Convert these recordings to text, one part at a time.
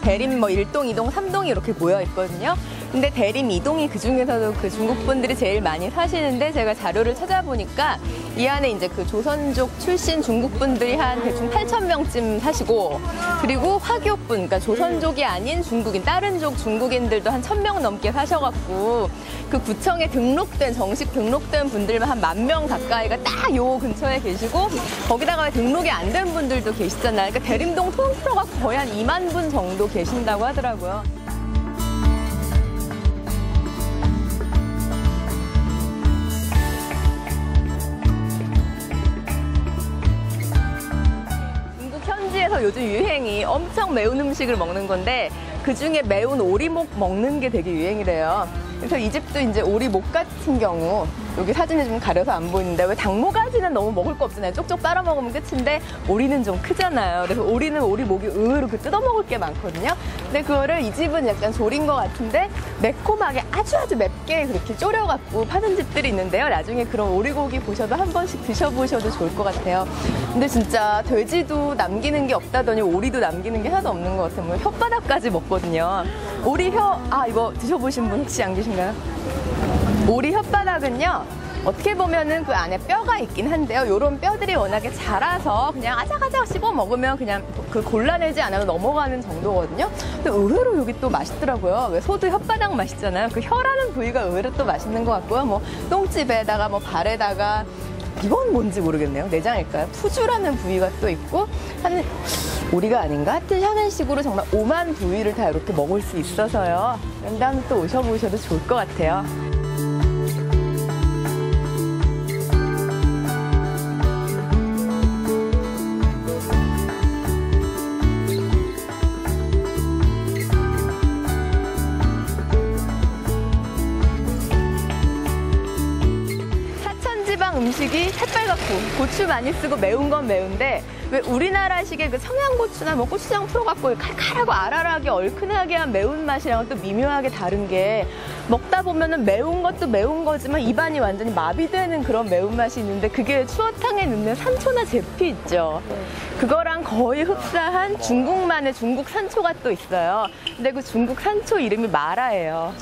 대림 뭐 1동, 2동, 3동이 이렇게 모여 있거든요. 근데 대림 2동이 그 중에서도 그 중국 분들이 제일 많이 사시는데 제가 자료를 찾아보니까 이 안에 이제 그 조선족 출신 중국 분들이 한 대충 8,000명쯤 사시고 그리고 화교분, 그러니까 조선족이 아닌 중국인, 다른 족 중국인들도 한 1,000명 넘게 사셔갖고 그 구청에 등록된, 정식 등록된 분들만 한 10,000명 가까이가 딱 요 근처에 계시고 거기다가 등록이 안 된 분들도 계시잖아요. 그러니까 대림동 통틀어가 거의 한 2만 분 정도 계신다고 하더라고요. 현지에서 요즘 유행이 엄청 매운 음식을 먹는 건데 그중에 매운 오리목 먹는 게 되게 유행이래요. 그래서 이 집도 이제 오리목 같은 경우 여기 사진에 좀 가려서 안 보이는데 왜 닭모가지는 너무 먹을 거 없잖아요. 쪽쪽 빨아 먹으면 끝인데 오리는 좀 크잖아요. 그래서 오리는 오리목이 의외로 그 뜯어 먹을 게 많거든요. 근데 그거를 이 집은 약간 조린 것 같은데 매콤하게 아주 맵게 그렇게 졸여갖고 파는 집들이 있는데요. 나중에 그런 오리고기 보셔도 한 번씩 드셔보셔도 좋을 것 같아요. 근데 진짜 돼지도 남기는 게 없다더니 오리도 남기는 게 하나도 없는 것 같아요. 뭐 혓바닥까지 먹거든요. 오리 이거 드셔보신 분 혹시 안 계신가요? 오리 혓바닥은요, 어떻게 보면은 그 안에 뼈가 있긴 한데요. 요런 뼈들이 워낙에 자라서 그냥 아작아작 씹어 먹으면 그냥 그 골라내지 않아도 넘어가는 정도거든요. 근데 의외로 여기 또 맛있더라고요. 왜 소도 혓바닥 맛있잖아요. 그 혀라는 부위가 의외로 또 맛있는 것 같고요. 뭐 똥집에다가 뭐 발에다가 이건 뭔지 모르겠네요. 내장일까요? 푸주라는 부위가 또 있고 한 오리가 아닌가? 하여튼 하는 식으로 정말 오만 부위를 다 이렇게 먹을 수 있어서요. 다음에 또 오셔보셔도 좋을 것 같아요. 음식이 새빨갛고 고추 많이 쓰고 매운 건 매운데 왜 우리나라식의 그 청양고추나 뭐 고추장 풀어갖고 칼칼하고 알알하게 얼큰하게 한 매운맛이랑은 또 미묘하게 다른 게 먹다 보면은 매운 것도 매운 거지만 입안이 완전히 마비되는 그런 매운맛이 있는데 그게 추어탕에 넣는 산초나 제피 있죠. 그거랑 거의 흡사한 중국만의 중국 산초가 또 있어요. 근데 그 중국 산초 이름이 마라예요.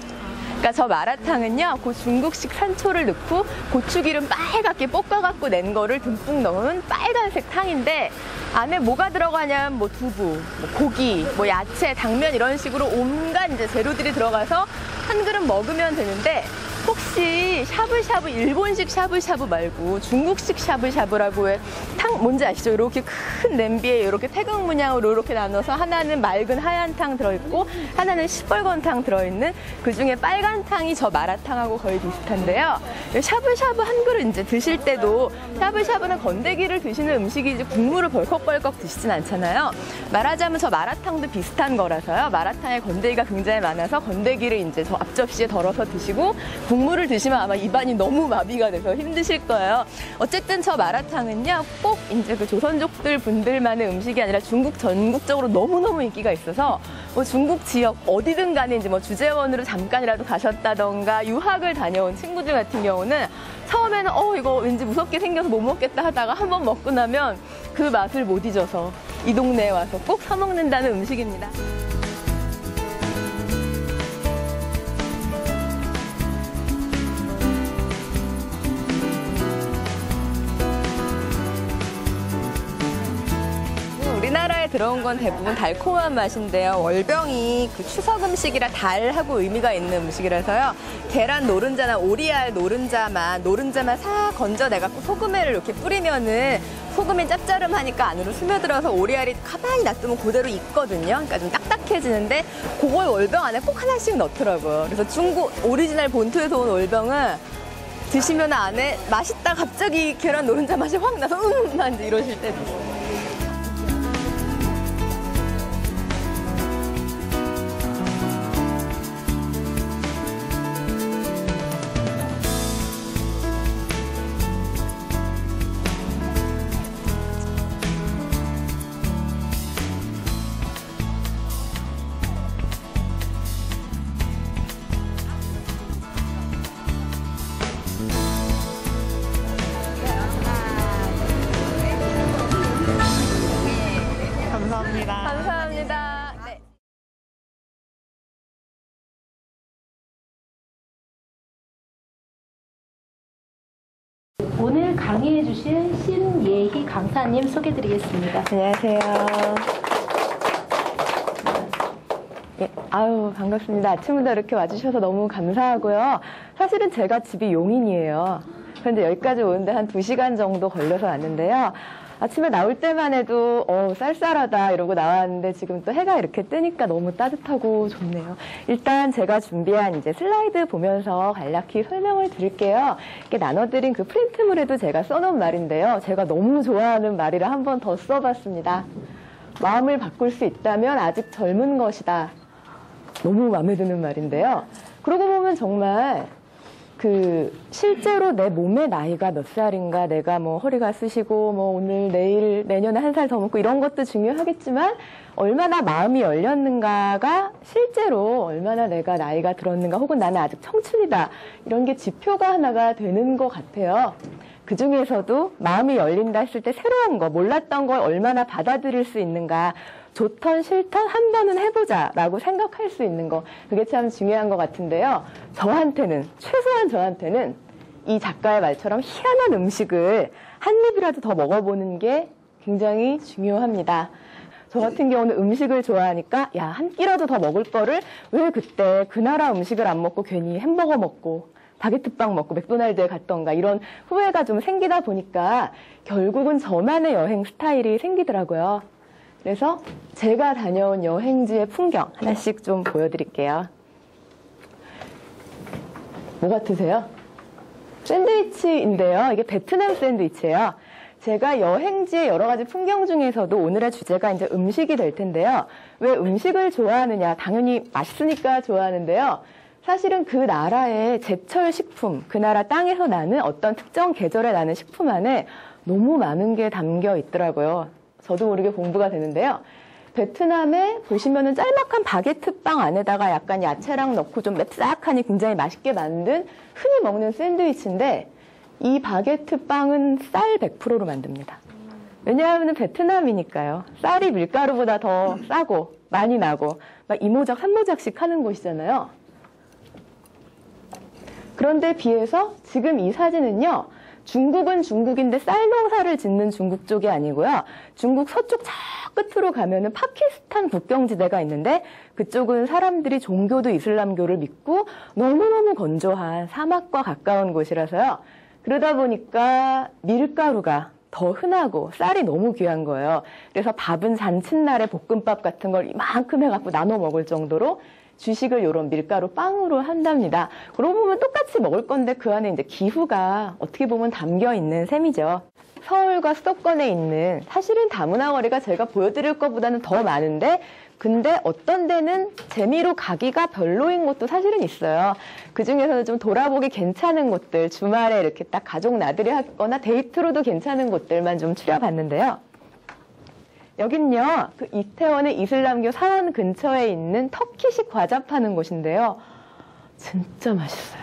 그러니까 저 마라탕은요, 그 중국식 산초를 넣고 고추기름 빨갛게 볶아갖고 낸 거를 듬뿍 넣은 빨간색 탕인데 안에 뭐가 들어가냐면 뭐 두부, 뭐 고기, 뭐 야채, 당면 이런 식으로 온갖 이제 재료들이 들어가서 한 그릇 먹으면 되는데 혹시 샤브샤브, 일본식 샤브샤브 말고 중국식 샤브샤브라고 왜 탕 뭔지 아시죠? 이렇게 큰 냄비에 이렇게 태극 문양으로 이렇게 나눠서 하나는 맑은 하얀 탕 들어있고 하나는 시뻘건 탕 들어있는 그 중에 빨간 탕이 저 마라탕하고 거의 비슷한데요. 샤브샤브 한 그릇 이제 드실 때도 샤브샤브는 건더기를 드시는 음식이지 국물을 벌컥벌컥 드시진 않잖아요. 말하자면 저 마라탕도 비슷한 거라서요. 마라탕에 건더기가 굉장히 많아서 건더기를 이제 저 앞접시에 덜어서 드시고 국물을 드시면 아마 입안이 너무 마비가 돼서 힘드실 거예요. 어쨌든 저 마라탕은요, 꼭 이제 그 조선족들 분들만의 음식이 아니라 중국 전국적으로 너무너무 인기가 있어서 뭐 중국 지역 어디든 간에 이제 뭐 주재원으로 잠깐이라도 가셨다던가 유학을 다녀온 친구들 같은 경우는 처음에는 이거 왠지 무섭게 생겨서 못 먹겠다 하다가 한번 먹고 나면 그 맛을 못 잊어서 이 동네에 와서 꼭 사 먹는다는 음식입니다. 우리나라에 들어온 건 대부분 달콤한 맛인데요. 월병이 그 추석 음식이라 달하고 의미가 있는 음식이라서요. 계란 노른자나 오리알 노른자만 싹 건져내갖고 소금에를 이렇게 뿌리면은 소금이 짭짜름하니까 안으로 스며들어서 오리알이 가만히 놔두면 그대로 익거든요. 그러니까 좀 딱딱해지는데 그걸 월병 안에 꼭 하나씩 넣더라고요. 그래서 중국 오리지널 본토에서 온 월병은 드시면 안에 맛있다 갑자기 계란 노른자 맛이 확 나서 이제 이러실 때도 있어요. 감사합니다. 오늘 강의해 주실 신예희 강사님 소개드리겠습니다. 안녕하세요. 예, 아유, 반갑습니다. 아침부터 이렇게 와주셔서 너무 감사하고요. 사실은 제가 집이 용인이에요. 그런데 여기까지 오는데 한 2시간 정도 걸려서 왔는데요. 아침에 나올 때만 해도 쌀쌀하다 이러고 나왔는데 지금 또 해가 이렇게 뜨니까 너무 따뜻하고 좋네요. 일단 제가 준비한 이제 슬라이드 보면서 간략히 설명을 드릴게요. 이렇게 나눠드린 그 프린트물에도 제가 써놓은 말인데요. 제가 너무 좋아하는 말이라 한 번 더 써봤습니다. 마음을 바꿀 수 있다면 아직 젊은 것이다. 너무 마음에 드는 말인데요. 그러고 보면 정말 실제로 내 몸의 나이가 몇 살인가, 내가 뭐 허리가 쑤시고, 뭐 오늘, 내일, 내년에 한 살 더 먹고 이런 것도 중요하겠지만, 얼마나 마음이 열렸는가가 실제로 얼마나 내가 나이가 들었는가, 혹은 나는 아직 청춘이다. 이런 게 지표가 하나가 되는 것 같아요. 그 중에서도 마음이 열린다 했을 때 새로운 거, 몰랐던 걸 얼마나 받아들일 수 있는가, 좋던 싫던 한 번은 해보자 라고 생각할 수 있는 거, 그게 참 중요한 것 같은데요. 최소한 저한테는 이 작가의 말처럼 희한한 음식을 한 입이라도 더 먹어보는 게 굉장히 중요합니다. 저 같은 경우는 음식을 좋아하니까 야, 한 끼라도 더 먹을 거를 왜 그때 그 나라 음식을 안 먹고 괜히 햄버거 먹고 바게트빵 먹고 맥도날드에 갔던가, 이런 후회가 좀 생기다 보니까 결국은 저만의 여행 스타일이 생기더라고요. 그래서 제가 다녀온 여행지의 풍경 하나씩 좀 보여드릴게요. 뭐 같으세요? 샌드위치인데요. 이게 베트남 샌드위치예요. 제가 여행지의 여러 가지 풍경 중에서도 오늘의 주제가 이제 음식이 될 텐데요. 왜 음식을 좋아하느냐? 당연히 맛있으니까 좋아하는데요. 사실은 그 나라의 제철 식품, 그 나라 땅에서 나는 어떤 특정 계절에 나는 식품 안에 너무 많은 게 담겨 있더라고요. 저도 모르게 공부가 되는데요. 베트남에 보시면은 짤막한 바게트 빵 안에다가 약간 야채랑 넣고 좀 맵싹하니 굉장히 맛있게 만든 흔히 먹는 샌드위치인데, 이 바게트 빵은 쌀 100%로 만듭니다. 왜냐하면 베트남이니까요. 쌀이 밀가루보다 더 싸고 많이 나고 막 2모작, 3모작씩 하는 곳이잖아요. 그런데 비해서 지금 이 사진은요. 중국은 중국인데 쌀 농사를 짓는 중국 쪽이 아니고요. 중국 서쪽 저 끝으로 가면은 파키스탄 국경지대가 있는데, 그쪽은 사람들이 종교도 이슬람교를 믿고 너무너무 건조한 사막과 가까운 곳이라서요. 그러다 보니까 밀가루가 더 흔하고 쌀이 너무 귀한 거예요. 그래서 밥은 잔칫날에 볶음밥 같은 걸 이만큼 해갖고 나눠 먹을 정도로 주식을 이런 밀가루 빵으로 한답니다. 그러고 보면 똑같이 먹을 건데 그 안에 이제 기후가 어떻게 보면 담겨 있는 셈이죠. 서울과 수도권에 있는, 사실은 다문화 거리가 제가 보여드릴 것보다는 더 많은데, 근데 어떤 데는 재미로 가기가 별로인 곳도 사실은 있어요. 그 중에서는 좀 돌아보기 괜찮은 곳들, 주말에 이렇게 딱 가족 나들이 하거나 데이트로도 괜찮은 곳들만 좀 추려봤는데요. 여긴요, 그 이태원의 이슬람교 사원 근처에 있는 터키식 과자 파는 곳인데요. 진짜 맛있어요.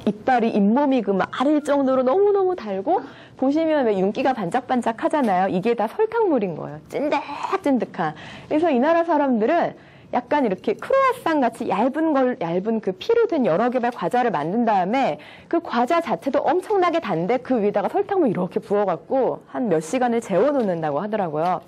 이빨이 잇몸이 그 마를 정도로 너무너무 달고, 보시면 왜 윤기가 반짝반짝 하잖아요. 이게 다 설탕물인 거예요. 찐득찐득한. 그래서 이 나라 사람들은 약간 이렇게 크로와상 같이 얇은 그 피로 된 여러 개의 과자를 만든 다음에 그 과자 자체도 엄청나게 단데 그 위에다가 설탕물 이렇게 부어갖고 한 몇 시간을 재워놓는다고 하더라고요.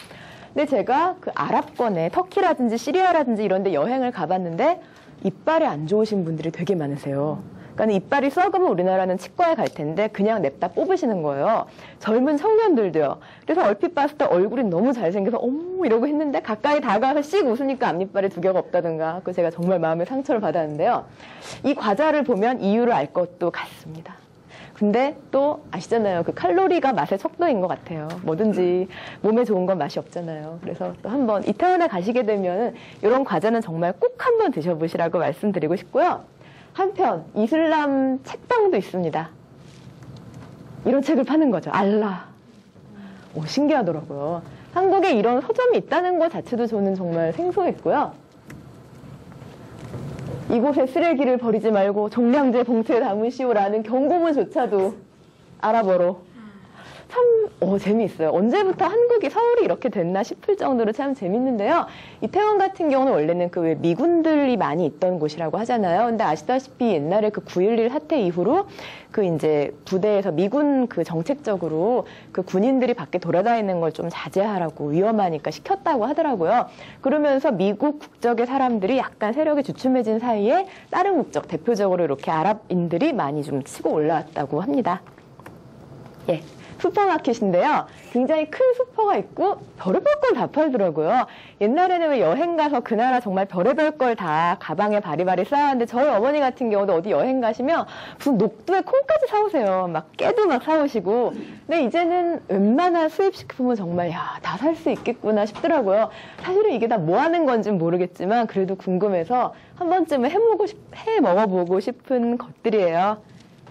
근데 제가 그 아랍권에 터키라든지 시리아라든지 이런 데 여행을 가봤는데 이빨이 안 좋으신 분들이 되게 많으세요. 그러니까 이빨이 썩으면 우리나라는 치과에 갈 텐데 그냥 냅다 뽑으시는 거예요. 젊은 청년들도요. 그래서 얼핏 봤을 때 얼굴이 너무 잘생겨서 어머 이러고 했는데 가까이 다가가서 씩 웃으니까 앞니빨에 두 개가 없다든가. 그 제가 정말 마음의 상처를 받았는데요. 이 과자를 보면 이유를 알 것도 같습니다. 근데 또 아시잖아요. 그 칼로리가 맛의 척도인 것 같아요. 뭐든지 몸에 좋은 건 맛이 없잖아요. 그래서 또 한번 이태원에 가시게 되면 이런 과자는 정말 꼭 한번 드셔보시라고 말씀드리고 싶고요. 한편 이슬람 책방도 있습니다. 이런 책을 파는 거죠. 알라. 신기하더라고요. 한국에 이런 서점이 있다는 것 자체도 저는 정말 생소했고요. 이곳에 쓰레기를 버리지 말고 종량제 봉투에 담으시오라는 경고문조차도 아랍어로. 참 재미있어요. 언제부터 한국이, 서울이 이렇게 됐나 싶을 정도로 참 재밌는데요. 이태원 같은 경우는 원래는 그 왜 미군들이 많이 있던 곳이라고 하잖아요. 근데 아시다시피 옛날에 그 9.11 사태 이후로 그 이제 부대에서 미군 그 정책적으로 그 군인들이 밖에 돌아다니는 걸 좀 자제하라고 위험하니까 시켰다고 하더라고요. 그러면서 미국 국적의 사람들이 약간 세력이 주춤해진 사이에 다른 국적, 대표적으로 이렇게 아랍인들이 많이 좀 치고 올라왔다고 합니다. 예. 슈퍼마켓인데요. 굉장히 큰 슈퍼가 있고 별의별 걸 다 팔더라고요. 옛날에는 왜 여행 가서 그 나라 정말 별의별 걸 다 가방에 바리바리 쌓았는데 저희 어머니 같은 경우도 어디 여행 가시면 무슨 녹두에 콩까지 사오세요. 막 깨도 막 사오시고. 근데 이제는 웬만한 수입식품은 정말 다 살 수 있겠구나 싶더라고요. 사실은 이게 다 뭐 하는 건지는 모르겠지만 그래도 궁금해서 한 번쯤은 해 먹어보고 싶은 것들이에요.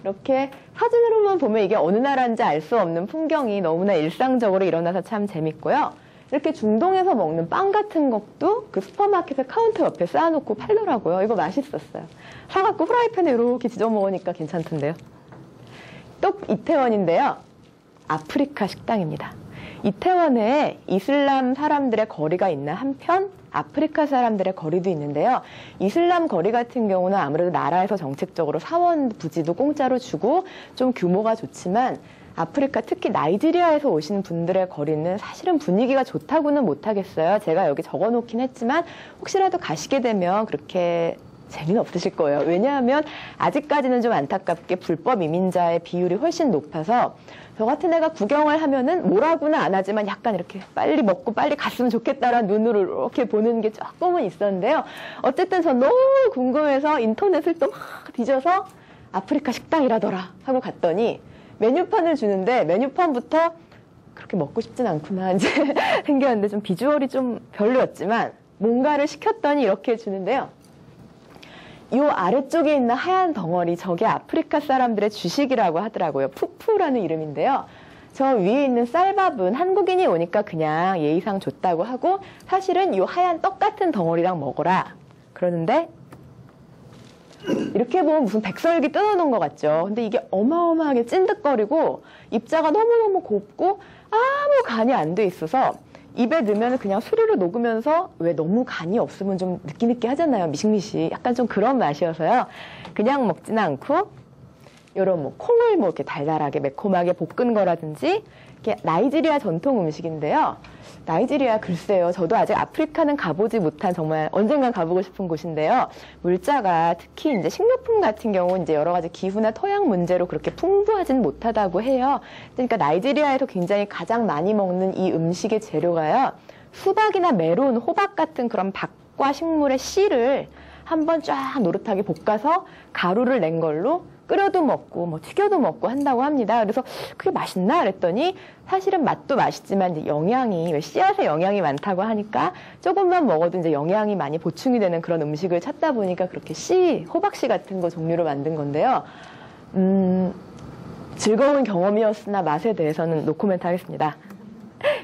이렇게 사진으로만 보면 이게 어느 나라인지 알 수 없는 풍경이 너무나 일상적으로 일어나서 참 재밌고요. 이렇게 중동에서 먹는 빵 같은 것도 그 슈퍼마켓의 카운터 옆에 쌓아놓고 팔더라고요. 이거 맛있었어요. 사갖고 프라이팬에 이렇게 지져 먹으니까 괜찮던데요. 또 이태원인데요. 아프리카 식당입니다. 이태원에 이슬람 사람들의 거리가 있는 한편 아프리카 사람들의 거리도 있는데요. 이슬람 거리 같은 경우는 아무래도 나라에서 정책적으로 사원 부지도 공짜로 주고 좀 규모가 좋지만 아프리카 특히 나이지리아에서 오신 분들의 거리는 사실은 분위기가 좋다고는 못하겠어요. 제가 여기 적어놓긴 했지만 혹시라도 가시게 되면 그렇게 재미는 없으실 거예요. 왜냐하면 아직까지는 좀 안타깝게 불법 이민자의 비율이 훨씬 높아서 저 같은 애가 구경을 하면은 뭐라고는 안 하지만 약간 이렇게 빨리 먹고 빨리 갔으면 좋겠다라는 눈으로 이렇게 보는 게 조금은 있었는데요. 어쨌든 전 너무 궁금해서 인터넷을 또 막 뒤져서 아프리카 식당이라더라 하고 갔더니 메뉴판을 주는데 메뉴판부터 그렇게 먹고 싶진 않구나 이제 생겼는데 좀 비주얼이 좀 별로였지만 뭔가를 시켰더니 이렇게 주는데요. 이 아래쪽에 있는 하얀 덩어리 저게 아프리카 사람들의 주식이라고 하더라고요. 푸푸라는 이름인데요. 저 위에 있는 쌀밥은 한국인이 오니까 그냥 예의상 줬다고 하고 사실은 이 하얀 떡 같은 덩어리랑 먹어라 그러는데 이렇게 보면 무슨 백설기 뜯어놓은 것 같죠. 근데 이게 어마어마하게 찐득거리고 입자가 너무너무 곱고 아무 간이 안 돼 있어서 입에 넣으면 그냥 수르르 녹으면서 왜 너무 간이 없으면 좀 느끼느끼 하잖아요. 미식미식. 약간 좀 그런 맛이어서요. 그냥 먹지는 않고 이런 뭐 콩을 뭐 이렇게 달달하게 매콤하게 볶은 거라든지 이게 나이지리아 전통 음식인데요. 나이지리아 글쎄요. 저도 아직 아프리카는 가보지 못한 정말 언젠간 가보고 싶은 곳인데요. 물자가 특히 이제 식료품 같은 경우 이제 여러 가지 기후나 토양 문제로 그렇게 풍부하진 못하다고 해요. 그러니까 나이지리아에서 굉장히 가장 많이 먹는 이 음식의 재료가요. 수박이나 메론, 호박 같은 그런 박과 식물의 씨를 한번 쫙 노릇하게 볶아서 가루를 낸 걸로 끓여도 먹고 뭐 튀겨도 먹고 한다고 합니다. 그래서 그게 맛있나 그랬더니 사실은 맛도 맛있지만 이제 영양이 왜 씨앗에 영양이 많다고 하니까 조금만 먹어도 이제 영양이 많이 보충이 되는 그런 음식을 찾다 보니까 그렇게 호박씨 같은 거 종류로 만든 건데요. 즐거운 경험이었으나 맛에 대해서는 노코멘트 하겠습니다.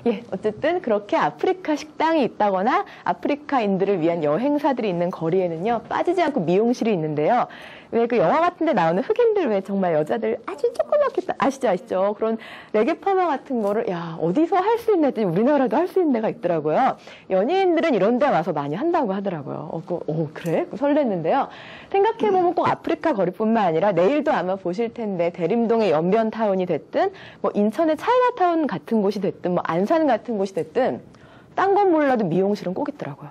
예, 어쨌든 그렇게 아프리카 식당이 있다거나 아프리카인들을 위한 여행사들이 있는 거리에는요, 빠지지 않고 미용실이 있는데요. 왜 그 영화 같은 데 나오는 흑인들 왜 정말 여자들 아주 조그맣게 아시죠? 그런 레게 파마 같은 거를 야, 어디서 할 수 있나 했더니 우리나라도 할 수 있는 데가 있더라고요. 연예인들은 이런 데 와서 많이 한다고 하더라고요. 그래? 설렜는데요. 생각해보면 꼭 아프리카 거리뿐만 아니라 내일도 아마 보실 텐데 대림동의 연변타운이 됐든 뭐 인천의 차이나타운 같은 곳이 됐든 뭐 안산 같은 곳이 됐든 딴 건 몰라도 미용실은 꼭 있더라고요.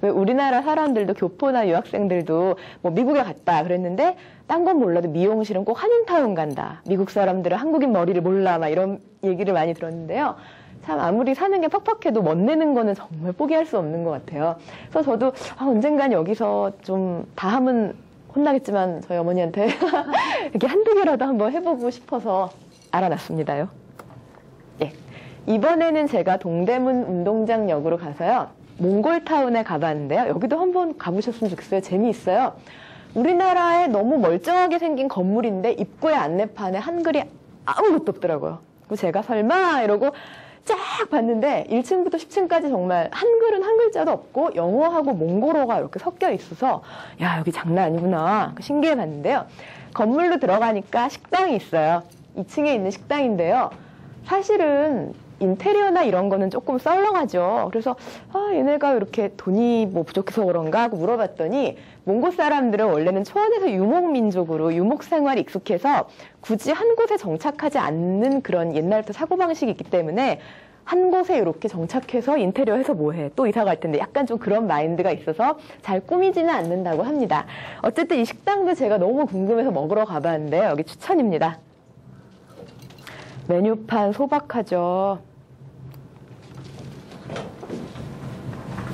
왜 우리나라 사람들도 교포나 유학생들도 뭐 미국에 갔다 그랬는데 딴 건 몰라도 미용실은 꼭 한인타운 간다. 미국 사람들은 한국인 머리를 몰라 막 이런 얘기를 많이 들었는데요. 참 아무리 사는 게 팍팍해도 멋내는 거는 정말 포기할 수 없는 것 같아요. 그래서 저도 언젠간 여기서 좀 다 하면 혼나겠지만 저희 어머니한테 이렇게 한두 개라도 한번 해보고 싶어서 알아놨습니다요. 예. 이번에는 제가 동대문 운동장역으로 가서요. 몽골타운에 가봤는데요. 여기도 한번 가보셨으면 좋겠어요. 재미있어요. 우리나라에 너무 멀쩡하게 생긴 건물인데 입구의 안내판에 한글이 아무것도 없더라고요. 그리고 제가 설마 이러고 쫙 봤는데 1층부터 10층까지 정말 한글은 한 글자도 없고 영어하고 몽골어가 이렇게 섞여 있어서 야, 여기 장난 아니구나. 신기해 봤는데요. 건물로 들어가니까 식당이 있어요. 2층에 있는 식당인데요. 사실은 인테리어나 이런 거는 조금 썰렁하죠. 그래서 얘네가 이렇게 돈이 뭐 부족해서 그런가 하고 물어봤더니 몽고 사람들은 원래는 초원에서 유목민족으로 유목 생활이 익숙해서 굳이 한 곳에 정착하지 않는 그런 옛날부터 사고방식이 있기 때문에 한 곳에 이렇게 정착해서 인테리어 해서 뭐해 또 이사 갈 텐데 약간 좀 그런 마인드가 있어서 잘 꾸미지는 않는다고 합니다. 어쨌든 이 식당도 제가 너무 궁금해서 먹으러 가봤는데요. 여기 추천입니다. 메뉴판 소박하죠.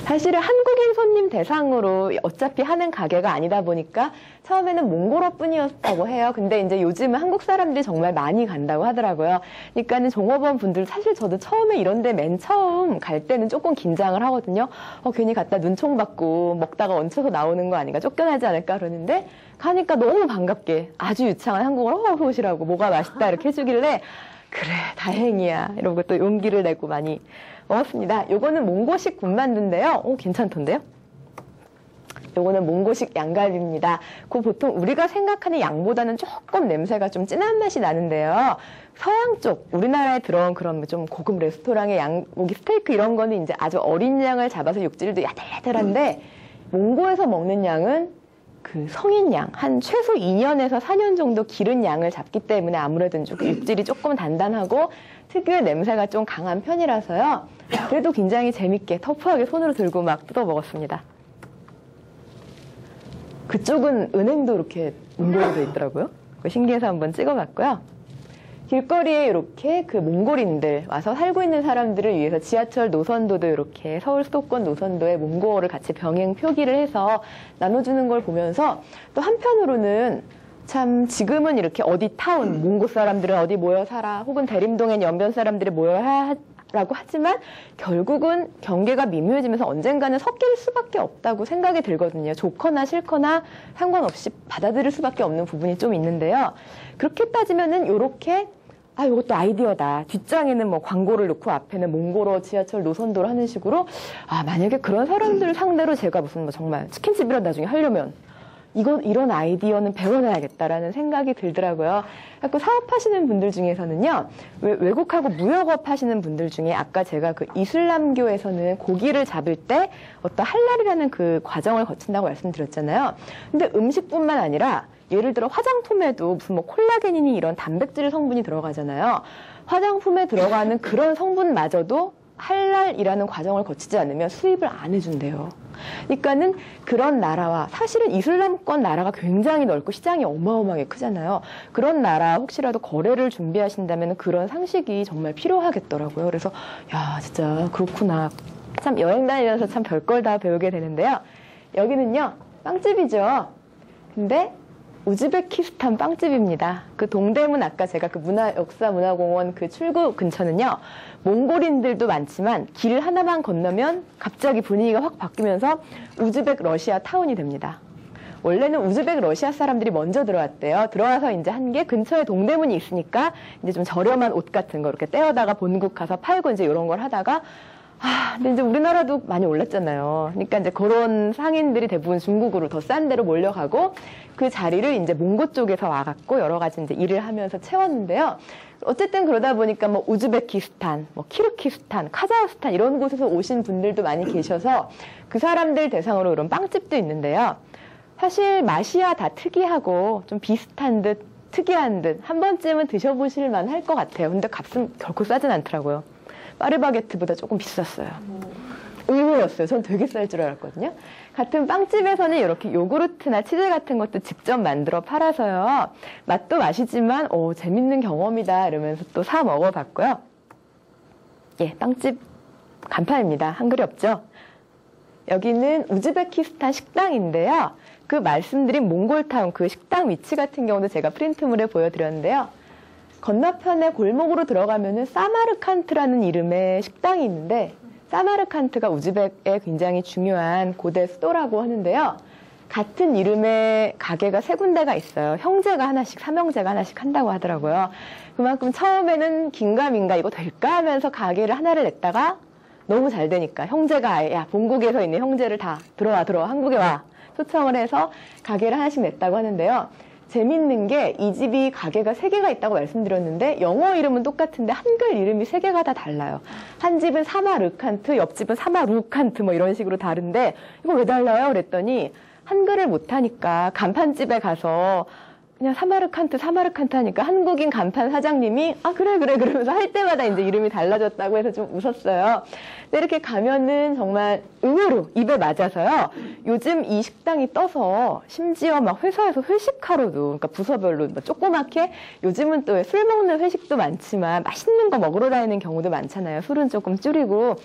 사실은 한국인 손님 대상으로 어차피 하는 가게가 아니다 보니까 처음에는 몽골어뿐이었다고 해요. 근데 이제 요즘은 한국 사람들이 정말 많이 간다고 하더라고요. 그러니까는 종업원 분들 사실 저도 처음에 이런데 맨 처음 갈 때는 조금 긴장을 하거든요. 괜히 갔다 눈총 받고 먹다가 얹혀서 나오는 거 아닌가 쫓겨나지 않을까 그러는데 가니까 너무 반갑게 아주 유창한 한국어로 어서 오시라고 뭐가 맛있다 이렇게 해주길래 그래 다행이야 이러고 또 용기를 내고 많이 먹었습니다. 요거는 몽고식 군만두인데요. 괜찮던데요? 요거는 몽고식 양갈비입니다. 그 보통 우리가 생각하는 양보다는 조금 냄새가 좀 진한 맛이 나는데요. 서양 쪽 우리나라에 들어온 그런 좀 고급 레스토랑의 양고기 스테이크 이런 거는 이제 아주 어린 양을 잡아서 육질도 야들야들한데 몽고에서 먹는 양은 그 성인 양, 한 최소 2년에서 4년 정도 기른 양을 잡기 때문에 아무래도 좀 육질이 조금 단단하고 특유의 냄새가 좀 강한 편이라서요. 그래도 굉장히 재밌게 터프하게 손으로 들고 막 뜯어 먹었습니다. 그쪽은 은행도 이렇게 몽골로 돼 있더라고요. 신기해서 한번 찍어봤고요. 길거리에 이렇게 그 몽골인들 와서 살고 있는 사람들을 위해서 지하철 노선도도 이렇게 서울 수도권 노선도에 몽골어를 같이 병행 표기를 해서 나눠주는 걸 보면서 또 한편으로는 참 지금은 이렇게 어디 타운, 몽고 사람들은 어디 모여 살아 혹은 대림동엔 연변 사람들이 모여야 라고 하지만 결국은 경계가 미묘해지면서 언젠가는 섞일 수밖에 없다고 생각이 들거든요. 좋거나 싫거나 상관없이 받아들일 수밖에 없는 부분이 좀 있는데요. 그렇게 따지면은 요렇게 이것도 아이디어다. 뒷장에는 뭐 광고를 넣고 앞에는 몽골어 지하철 노선도를 하는 식으로 만약에 그런 사람들 상대로 제가 무슨 뭐 정말 치킨집이라도 나중에 하려면 이런 아이디어는 배워놔야겠다라는 생각이 들더라고요. 그래서 사업하시는 분들 중에서는요, 외국하고 무역업 하시는 분들 중에 아까 제가 그 이슬람교에서는 고기를 잡을 때 어떤 할랄이라는 그 과정을 거친다고 말씀드렸잖아요. 근데 음식뿐만 아니라 예를 들어 화장품에도 무슨 뭐 콜라겐이니 이런 단백질 성분이 들어가잖아요. 화장품에 들어가는 그런 성분마저도 할랄이라는 과정을 거치지 않으면 수입을 안 해준대요. 그러니까는 그런 나라와 사실은 이슬람권 나라가 굉장히 넓고 시장이 어마어마하게 크잖아요. 그런 나라 혹시라도 거래를 준비하신다면 그런 상식이 정말 필요하겠더라고요. 그래서 진짜 그렇구나. 참 여행 다니면서 참 별걸 다 배우게 되는데요. 여기는요 빵집이죠. 근데 우즈베키스탄 빵집입니다. 그 동대문 아까 제가 그 역사문화공원 그 출구 근처는요. 몽골인들도 많지만 길 하나만 건너면 갑자기 분위기가 확 바뀌면서 우즈벡 러시아 타운이 됩니다. 원래는 우즈벡 러시아 사람들이 먼저 들어왔대요. 들어와서 이제 한 게 근처에 동대문이 있으니까 이제 좀 저렴한 옷 같은 거 이렇게 떼어다가 본국 가서 팔고 이제 이런 걸 하다가 근데 이제 우리나라도 많이 올랐잖아요. 그러니까 이제 그런 상인들이 대부분 중국으로 더 싼 데로 몰려가고 그 자리를 이제 몽고 쪽에서 와갖고 여러 가지 이제 일을 하면서 채웠는데요. 어쨌든 그러다 보니까 뭐 우즈베키스탄, 뭐 키르키스탄, 카자흐스탄 이런 곳에서 오신 분들도 많이 계셔서 그 사람들 대상으로 이런 빵집도 있는데요. 사실 맛이야 다 특이하고 좀 비슷한 듯 특이한 듯 한 번쯤은 드셔보실 만할 것 같아요. 근데 값은 결코 싸진 않더라고요. 파리바게트보다 조금 비쌌어요. 의외였어요. 전 되게 쌀 줄 알았거든요. 같은 빵집에서는 이렇게 요구르트나 치즈 같은 것도 직접 만들어 팔아서요. 맛도 맛이지만 재밌는 경험이다 이러면서 또 사 먹어봤고요. 예, 빵집 간판입니다. 한글이 없죠. 여기는 우즈베키스탄 식당인데요. 그 말씀드린 몽골타운 그 식당 위치 같은 경우도 제가 프린트물에 보여드렸는데요. 건너편에 골목으로 들어가면은 사마르칸트라는 이름의 식당이 있는데 사마르칸트가 우즈벡의 굉장히 중요한 고대 수도라고 하는데요. 같은 이름의 가게가 세 군데가 있어요. 형제가 하나씩, 삼형제가 하나씩 한다고 하더라고요. 그만큼 처음에는 긴가민가 이거 될까 하면서 가게를 하나를 냈다가 너무 잘 되니까 형제가 본국에서 있는 형제를 다 들어와 한국에 와 초청을 해서 가게를 하나씩 냈다고 하는데요. 재밌는 게 이 집이 가게가 3개가 있다고 말씀드렸는데 영어 이름은 똑같은데 한글 이름이 3개가 다 달라요. 한 집은 사마르칸트, 옆집은 사마루칸트 뭐 이런 식으로 다른데 이거 왜 달라요? 그랬더니 한글을 못하니까 간판집에 가서 그냥 사마르칸트 하니까 한국인 간판 사장님이 그래 그러면서 할 때마다 이제 이름이 달라졌다고 해서 좀 웃었어요. 근데 이렇게 가면은 정말 의외로 입에 맞아서요. 요즘 이 식당이 떠서 심지어 막 회사에서 회식하러도, 그러니까 부서별로 뭐 조그맣게, 요즘은 또 술 먹는 회식도 많지만 맛있는 거 먹으러 다니는 경우도 많잖아요. 술은 조금 줄이고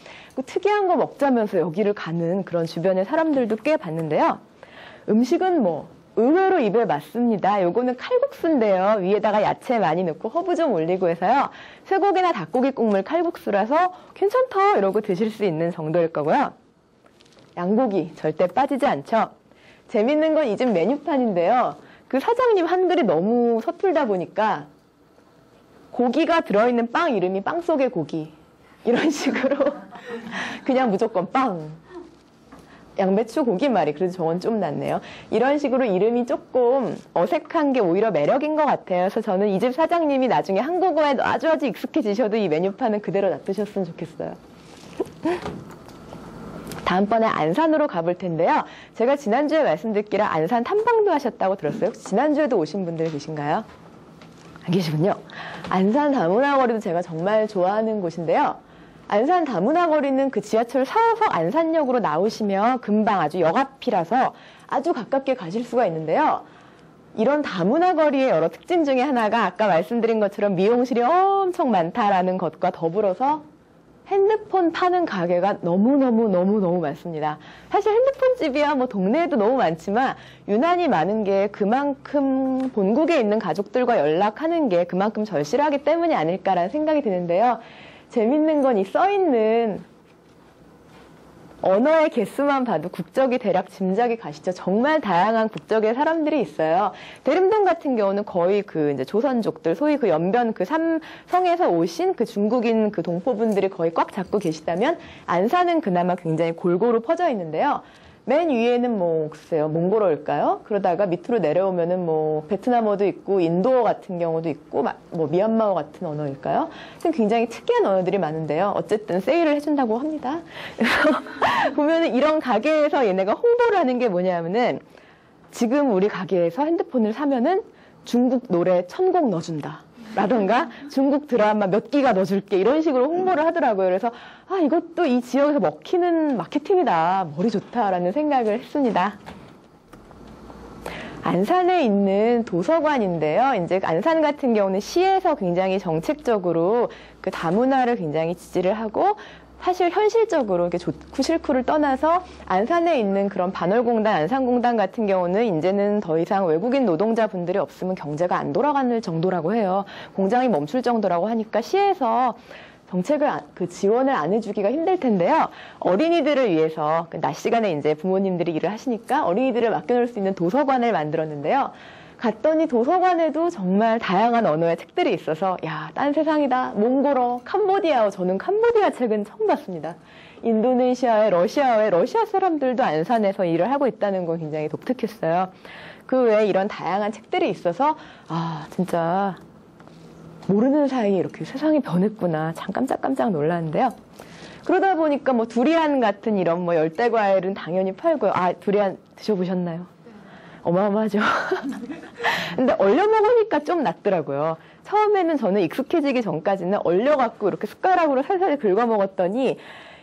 특이한 거 먹자면서 여기를 가는 그런 주변의 사람들도 꽤 봤는데요. 음식은 뭐 의외로 입에 맞습니다. 요거는 칼국수인데요. 위에다가 야채 많이 넣고 허브 좀 올리고 해서요. 쇠고기나 닭고기 국물 칼국수라서 괜찮다 이러고 드실 수 있는 정도일 거고요. 양고기 절대 빠지지 않죠. 재밌는 건 이 집 메뉴판인데요. 그 사장님 한글이 너무 서툴다 보니까 고기가 들어있는 빵 이름이 빵 속의 고기 이런 식으로 그냥 무조건 빵. 양배추 고기말이 그래도 저건 좀 낫네요. 이런 식으로 이름이 조금 어색한 게 오히려 매력인 것 같아요. 그래서 저는 이 집 사장님이 나중에 한국어에 아주 익숙해지셔도 이 메뉴판은 그대로 놔두셨으면 좋겠어요. 다음번에 안산으로 가볼 텐데요. 제가 지난주에 말씀드렸기를 안산 탐방도 하셨다고 들었어요. 혹시 지난주에도 오신 분들 계신가요? 안 계시군요. 안산 다문화 거리도 제가 정말 좋아하는 곳인데요. 안산 다문화 거리는 그 지하철 4호석 안산역으로 나오시면 금방 아주 역 앞이라서 아주 가깝게 가실 수가 있는데요. 이런 다문화 거리의 여러 특징 중에 하나가 아까 말씀드린 것처럼 미용실이 엄청 많다라는 것과 더불어서 핸드폰 파는 가게가 너무 많습니다. 사실 핸드폰 집이야 뭐 동네에도 너무 많지만 유난히 많은 게 그만큼 본국에 있는 가족들과 연락하는 게 그만큼 절실하기 때문이 아닐까라는 생각이 드는데요. 재밌는 건 이 써있는 언어의 개수만 봐도 국적이 대략 짐작이 가시죠. 정말 다양한 국적의 사람들이 있어요. 대림동 같은 경우는 거의 그 이제 조선족들, 소위 그 연변 그 삼성에서 오신 그 중국인 그 동포분들이 거의 꽉 잡고 계시다면 안산은 그나마 굉장히 골고루 퍼져 있는데요. 맨 위에는 뭐 글쎄요 몽골어일까요? 그러다가 밑으로 내려오면은 뭐 베트남어도 있고 인도어 같은 경우도 있고 뭐 미얀마어 같은 언어일까요? 굉장히 특이한 언어들이 많은데요. 어쨌든 세일을 해준다고 합니다. 보면은 이런 가게에서 얘네가 홍보를 하는 게 뭐냐면은 지금 우리 가게에서 핸드폰을 사면은 중국 노래 1000곡 넣어준다. 라던가 중국 드라마 몇 기가 넣어줄게 이런 식으로 홍보를 하더라고요. 그래서 이것도 이 지역에서 먹히는 마케팅이다. 머리 좋다라는 생각을 했습니다. 안산에 있는 도서관인데요. 이제 안산 같은 경우는 시에서 굉장히 정책적으로 그 다문화를 굉장히 지지를 하고 사실 현실적으로 이렇게 좋고 싫고를 떠나서 안산에 있는 그런 반월공단, 안산공단 같은 경우는 이제는 더 이상 외국인 노동자분들이 없으면 경제가 안 돌아가는 정도라고 해요. 공장이 멈출 정도라고 하니까 시에서 정책을 지원을 안 해주기가 힘들 텐데요. 어린이들을 위해서 낮 시간에 이제 부모님들이 일을 하시니까 어린이들을 맡겨놓을 수 있는 도서관을 만들었는데요. 갔더니 도서관에도 정말 다양한 언어의 책들이 있어서 딴 세상이다. 몽골어, 캄보디아어. 저는 캄보디아 책은 처음 봤습니다. 인도네시아에 러시아어에 러시아 사람들도 안산에서 일을 하고 있다는 건 굉장히 독특했어요. 그 외에 이런 다양한 책들이 있어서 진짜 모르는 사이에 이렇게 세상이 변했구나. 참 깜짝깜짝 놀랐는데요. 그러다 보니까 뭐 두리안 같은 이런 뭐 열대 과일은 당연히 팔고요. 두리안 드셔보셨나요? 어마어마하죠. 근데 얼려 먹으니까 좀 낫더라고요. 처음에는 저는 익숙해지기 전까지는 얼려갖고 이렇게 숟가락으로 살살 긁어 먹었더니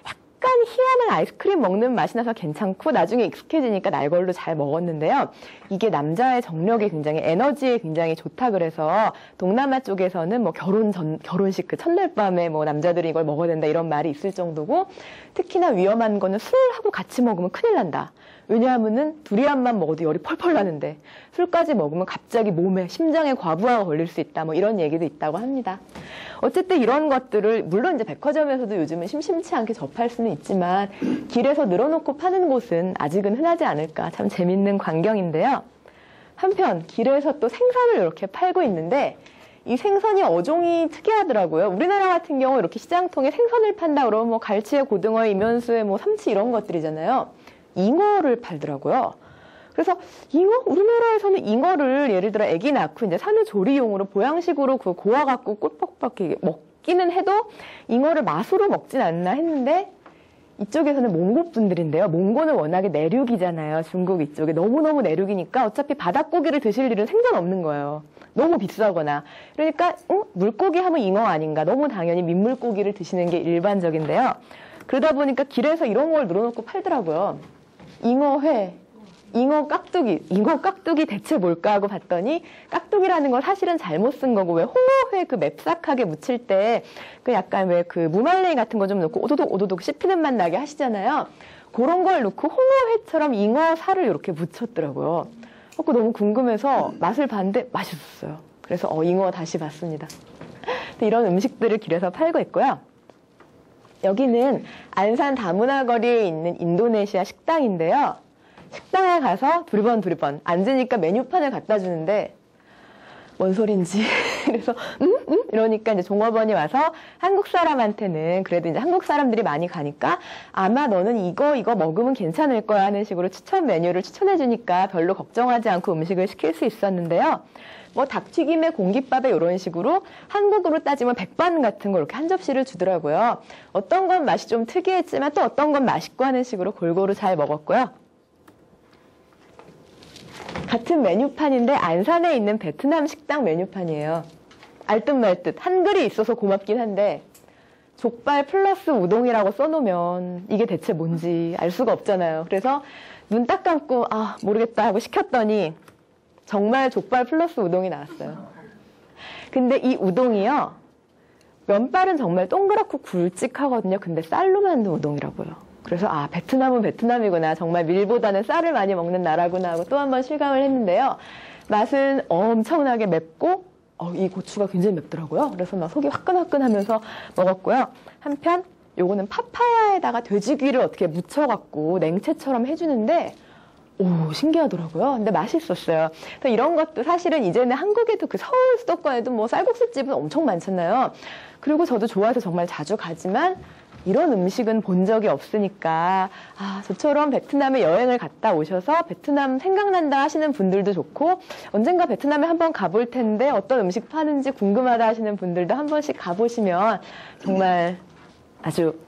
약간 희한한 아이스크림 먹는 맛이 나서 괜찮고 나중에 익숙해지니까 날 걸로 잘 먹었는데요. 이게 남자의 정력이 굉장히 에너지에 굉장히 좋다 그래서 동남아 쪽에서는 뭐 결혼식 그 첫날 밤에 뭐 남자들이 이걸 먹어야 된다 이런 말이 있을 정도고 특히나 위험한 거는 술하고 같이 먹으면 큰일 난다. 왜냐하면은 두리안만 먹어도 열이 펄펄 나는데 술까지 먹으면 갑자기 몸에 심장에 과부하가 걸릴 수 있다 뭐 이런 얘기도 있다고 합니다. 어쨌든 이런 것들을 물론 이제 백화점에서도 요즘은 심심치 않게 접할 수는 있지만 길에서 늘어놓고 파는 곳은 아직은 흔하지 않을까 참 재밌는 광경인데요. 한편 길에서 또 생선을 이렇게 팔고 있는데 이 생선이 어종이 특이하더라고요. 우리나라 같은 경우 이렇게 시장통에 생선을 판다 그러면 뭐 갈치에 고등어에 이면수에 뭐 삼치 이런 것들이잖아요. 잉어를 팔더라고요. 그래서 우리나라에서는 잉어를 예를 들어 아기 낳고 이제 산후조리용으로 보양식으로 그 고아갖고 꿀뻑뻑 먹기는 해도 잉어를 맛으로 먹진 않나 했는데 이쪽에서는 몽고 분들인데요. 몽고는 워낙에 내륙이잖아요. 중국 이쪽에 너무너무 내륙이니까 어차피 바닷고기를 드실 일은 생전 없는 거예요. 너무 비싸거나. 그러니까 물고기 하면 잉어 아닌가. 너무 당연히 민물고기를 드시는 게 일반적인데요. 그러다 보니까 길에서 이런 걸 늘어놓고 팔더라고요. 잉어회, 잉어 깍두기 대체 뭘까 하고 봤더니 깍두기라는 건 사실은 잘못 쓴 거고 왜 홍어회 그 맵싹하게 무칠 때 그 약간 왜 그 무말랭이 같은 거 좀 넣고 오도독 씹히는 맛 나게 하시잖아요. 그런 걸 넣고 홍어회처럼 잉어 살을 이렇게 무쳤더라고요. 그거 너무 궁금해서 맛을 봤는데 맛있었어요. 그래서 잉어 다시 봤습니다. 이런 음식들을 길에서 팔고 있고요. 여기는 안산 다문화 거리에 있는 인도네시아 식당인데요. 식당에 가서 두리번 앉으니까 메뉴판을 갖다 주는데 뭔 소린지 그래서 이러니까 이제 종업원이 와서 한국 사람한테는 그래도 이제 한국 사람들이 많이 가니까 아마 너는 이거 먹으면 괜찮을 거야 하는 식으로 추천 메뉴를 추천해 주니까 별로 걱정하지 않고 음식을 시킬 수 있었는데요. 뭐 닭튀김에 공깃밥에 이런 식으로 한국으로 따지면 백반 같은 거 이렇게 한 접시를 주더라고요. 어떤 건 맛이 좀 특이했지만 또 어떤 건 맛있고 하는 식으로 골고루 잘 먹었고요. 같은 메뉴판인데 안산에 있는 베트남 식당 메뉴판이에요. 알듯 말듯 한글이 있어서 고맙긴 한데 족발 플러스 우동이라고 써놓으면 이게 대체 뭔지 알 수가 없잖아요. 그래서 눈 딱 감고 모르겠다 하고 시켰더니 정말 족발 플러스 우동이 나왔어요. 근데 이 우동이요. 면발은 정말 동그랗고 굵직하거든요. 근데 쌀로 만든 우동이라고요. 그래서 베트남은 베트남이구나. 정말 밀보다는 쌀을 많이 먹는 나라구나 하고 또 한 번 실감을 했는데요. 맛은 엄청나게 맵고 이 고추가 굉장히 맵더라고요. 그래서 막 속이 화끈화끈하면서 먹었고요. 한편 요거는 파파야에다가 돼지귀를 어떻게 묻혀갖고 냉채처럼 해주는데 신기하더라고요. 근데 맛있었어요. 이런 것도 사실은 이제는 한국에도 그 서울 수도권에도 뭐 쌀국수집은 엄청 많잖아요. 그리고 저도 좋아해서 정말 자주 가지만 이런 음식은 본 적이 없으니까 저처럼 베트남에 여행을 갔다 오셔서 베트남 생각난다 하시는 분들도 좋고 언젠가 베트남에 한번 가볼 텐데 어떤 음식 파는지 궁금하다 하시는 분들도 한 번씩 가보시면 정말 아주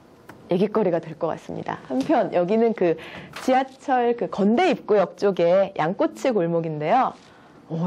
얘기거리가 될 것 같습니다. 한편 여기는 그 지하철 그 건대 입구역 쪽에 양꼬치 골목인데요.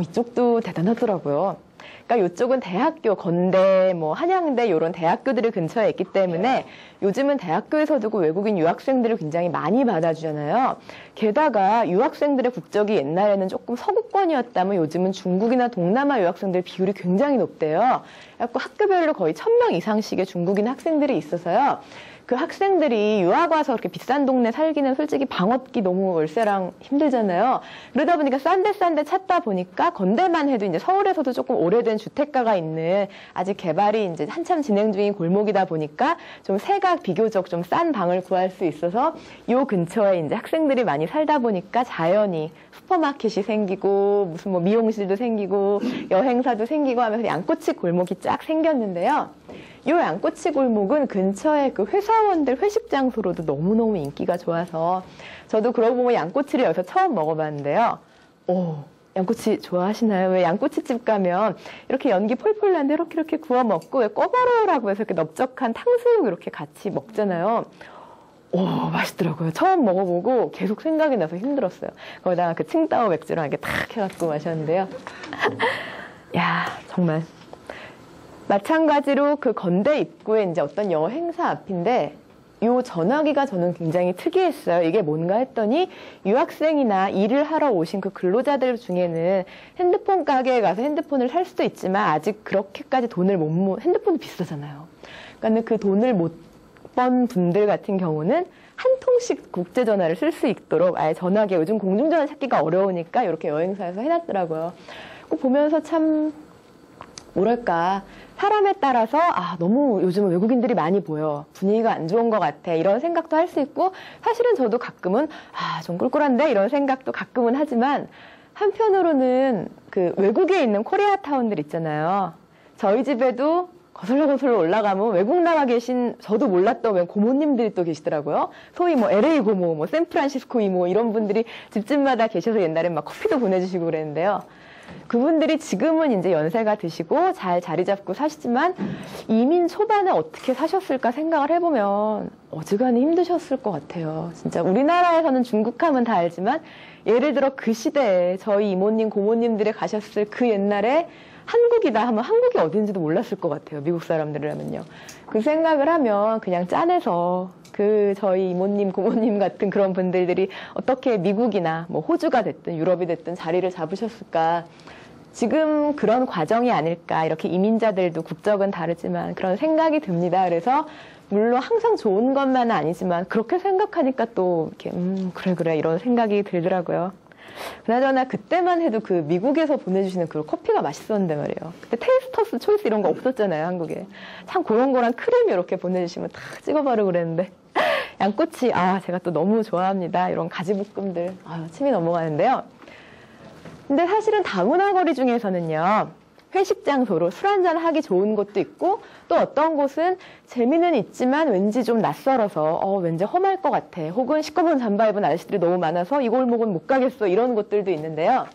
이쪽도 대단하더라고요. 그러니까 이쪽은 대학교, 건대, 뭐 한양대 이런 대학교들이 근처에 있기 때문에 요즘은 대학교에서도 그 외국인 유학생들을 굉장히 많이 받아주잖아요. 게다가 유학생들의 국적이 옛날에는 조금 서구권이었다면 요즘은 중국이나 동남아 유학생들 비율이 굉장히 높대요. 그래서 학교별로 거의 1000명 이상씩의 중국인 학생들이 있어서요. 그 학생들이 유학 와서 그렇게 비싼 동네 살기는 솔직히 방업기 너무 월세랑 힘들잖아요. 그러다 보니까 싼데 찾다 보니까 건대만 해도 이제 서울에서도 조금 오래된 주택가가 있는 아직 개발이 이제 한참 진행 중인 골목이다 보니까 좀 세가 비교적 좀 싼 방을 구할 수 있어서 요 근처에 이제 학생들이 많이 살다 보니까 자연히 슈퍼마켓이 생기고 무슨 뭐 미용실도 생기고 여행사도 생기고 하면서 양꼬치 골목이 쫙 생겼는데요. 이 양꼬치 골목은 근처에 그 회사원들 회식 장소로도 너무너무 인기가 좋아서 저도 그러고 보면 양꼬치를 여기서 처음 먹어봤는데요. 양꼬치 좋아하시나요? 왜 양꼬치집 가면 이렇게 연기 폴폴 나는데 이렇게 구워 먹고 왜 꼬바로우라고 해서 이렇게 넓적한 탕수육 이렇게 같이 먹잖아요. 맛있더라고요. 처음 먹어보고 계속 생각이 나서 힘들었어요. 거기다가 그 칭따오 맥주랑 이렇게 탁 해갖고 마셨는데요. 야, 정말. 마찬가지로 그 건대 입구에 이제 어떤 여행사 앞인데 요 전화기가 저는 굉장히 특이했어요. 이게 뭔가 했더니 유학생이나 일을 하러 오신 그 근로자들 중에는 핸드폰 가게에 가서 핸드폰을 살 수도 있지만 아직 그렇게까지 핸드폰이 비싸잖아요. 그러니까 그 돈을 못 번 분들 같은 경우는 한 통씩 국제전화를 쓸 수 있도록 아예 전화기 요즘 공중전화 찾기가 어려우니까 이렇게 여행사에서 해놨더라고요. 그거 보면서 참 뭐랄까 사람에 따라서 너무 요즘은 외국인들이 많이 보여 분위기가 안 좋은 것 같아 이런 생각도 할 수 있고 사실은 저도 가끔은 좀 꿀꿀한데 이런 생각도 가끔은 하지만 한편으로는 그 외국에 있는 코리아타운들 있잖아요. 저희 집에도 거슬러 올라가면 외국 나가 계신 저도 몰랐던 고모님들이 또 계시더라고요. 소위 뭐 LA 고모, 뭐 샌프란시스코 이모 이런 분들이 집집마다 계셔서 옛날엔 막 커피도 보내주시고 그랬는데요. 그분들이 지금은 이제 연세가 드시고 잘 자리 잡고 사시지만 이민 초반에 어떻게 사셨을까 생각을 해보면 어지간히 힘드셨을 것 같아요. 진짜 우리나라에서는 중국하면 다 알지만 예를 들어 그 시대에 저희 이모님, 고모님들이 가셨을 그 옛날에 한국이다 하면 한국이 어딘지도 몰랐을 것 같아요. 미국 사람들이라면요. 그 생각을 하면 그냥 짠해서 그 저희 이모님, 고모님 같은 그런 분들이 어떻게 미국이나 뭐 호주가 됐든 유럽이 됐든 자리를 잡으셨을까. 지금 그런 과정이 아닐까. 이렇게 이민자들도 국적은 다르지만 그런 생각이 듭니다. 그래서 물론 항상 좋은 것만은 아니지만 그렇게 생각하니까 또 이렇게 그래 이런 생각이 들더라고요. 그나저나 그때만 해도 그 미국에서 보내주시는 그 커피가 맛있었는데 말이에요. 그때 테이스터스 초이스 이런 거 없었잖아요, 한국에. 참 그런 거랑 크림 이렇게 보내주시면 다 찍어 바르고 그랬는데. 양꼬치, 제가 또 너무 좋아합니다. 이런 가지볶음들. 침이 넘어가는데요. 근데 사실은 다문화 거리 중에서는요. 회식 장소로 술 한잔 하기 좋은 곳도 있고 또 어떤 곳은 재미는 있지만 왠지 좀 낯설어서 왠지 험할 것 같아. 혹은 시꺼먼 잠바 입은 아저씨들이 너무 많아서 이 골목은 못 가겠어. 이런 곳들도 있는데요.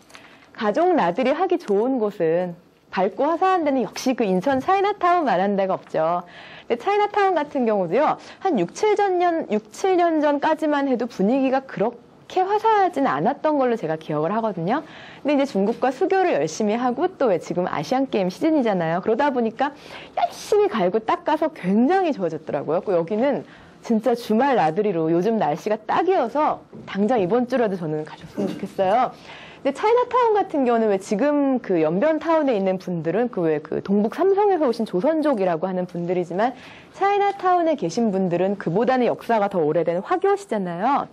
가족 나들이 하기 좋은 곳은 밝고 화사한 데는 역시 그 인천 차이나타운 말한 데가 없죠. 근데 차이나타운 같은 경우도요. 한 6, 7년 전까지만 해도 분위기가 그렇게 화사하진 않았던 걸로 제가 기억을 하거든요. 근데 이제 중국과 수교를 열심히 하고 또 왜 지금 아시안게임 시즌이잖아요. 그러다 보니까 열심히 갈고 닦아서 굉장히 좋아졌더라고요. 여기는 진짜 주말 나들이로 요즘 날씨가 딱이어서 당장 이번 주라도 저는 가셨으면 좋겠어요. 근데 차이나타운 같은 경우는 왜 지금 그 연변타운에 있는 분들은 그 동북 삼성에서 오신 조선족이라고 하는 분들이지만 차이나타운에 계신 분들은 그보다는 역사가 더 오래된 화교시잖아요.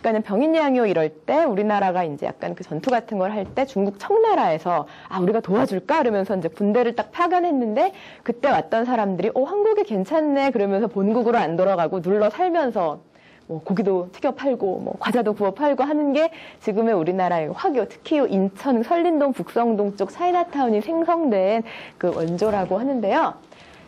그러니까는 병인양요 이럴 때 우리나라가 이제 약간 그 전투 같은 걸 할 때 중국 청나라에서 우리가 도와줄까? 그러면서 이제 군대를 딱 파견했는데 그때 왔던 사람들이 한국이 괜찮네 그러면서 본국으로 안 돌아가고 눌러 살면서 뭐 고기도 튀겨 팔고 뭐 과자도 구워 팔고 하는 게 지금의 우리나라의 화교, 특히 인천 설린동 북성동 쪽 차이나타운이 생성된 그 원조라고 하는데요.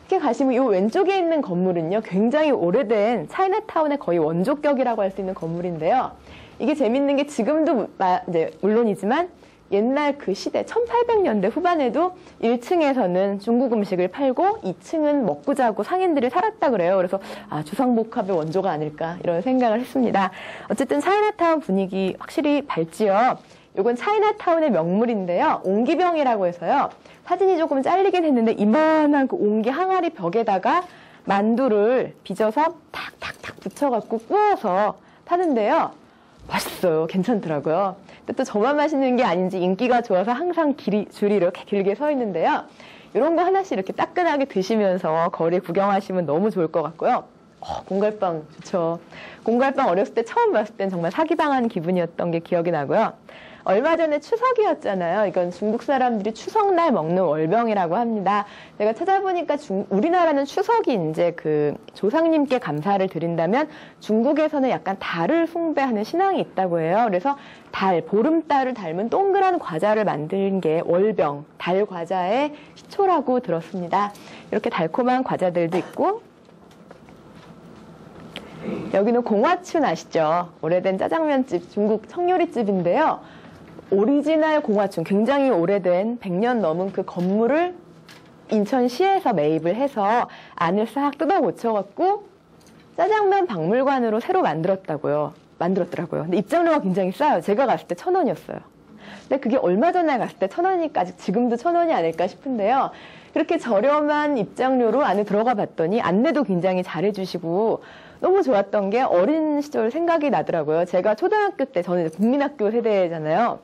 이렇게 가시면 이 왼쪽에 있는 건물은요, 굉장히 오래된 차이나타운의 거의 원조격이라고 할 수 있는 건물인데요. 이게 재밌는 게 지금도 이제 물론이지만 옛날 그 시대 1800년대 후반에도 1층에서는 중국 음식을 팔고 2층은 먹고 자고 상인들이 살았다 그래요. 그래서 주상복합의 원조가 아닐까 이런 생각을 했습니다. 어쨌든 차이나타운 분위기 확실히 밝지요. 이건 차이나타운의 명물인데요. 옹기병이라고 해서요. 사진이 조금 잘리긴 했는데 이만한 그 옹기 항아리 벽에다가 만두를 빚어서 탁탁탁 붙여갖고 구워서 파는데요. 맛있어요. 괜찮더라고요. 근데 또 저만 맛있는 게 아닌지 인기가 좋아서 항상 줄이 이렇게 길게 서 있는데요. 이런 거 하나씩 이렇게 따끈하게 드시면서 거리 구경하시면 너무 좋을 것 같고요. 공갈빵 좋죠. 공갈빵 어렸을 때 처음 봤을 땐 정말 사기당한 기분이었던 게 기억이 나고요. 얼마 전에 추석이었잖아요. 이건 중국 사람들이 추석날 먹는 월병이라고 합니다. 내가 찾아보니까 우리나라는 추석이 이제 그 조상님께 감사를 드린다면 중국에서는 약간 달을 숭배하는 신앙이 있다고 해요. 그래서 보름달을 닮은 동그란 과자를 만든 게 월병, 달 과자의 시초라고 들었습니다. 이렇게 달콤한 과자들도 있고 여기는 공화춘 아시죠? 오래된 짜장면집, 중국 청요리집인데요. 오리지널 공화춘, 굉장히 오래된 100년 넘은 그 건물을 인천시에서 매입을 해서 안을 싹 뜯어 고쳐갖고 짜장면 박물관으로 새로 만들었더라고요. 근데 입장료가 굉장히 싸요. 제가 갔을 때 1,000원이었어요. 근데 그게 얼마 전에 갔을 때 1,000원이니까 지금도 1,000원이 아닐까 싶은데요. 그렇게 저렴한 입장료로 안에 들어가 봤더니 안내도 굉장히 잘해주시고 너무 좋았던 게 어린 시절 생각이 나더라고요. 제가 초등학교 때 저는 국민학교 세대잖아요.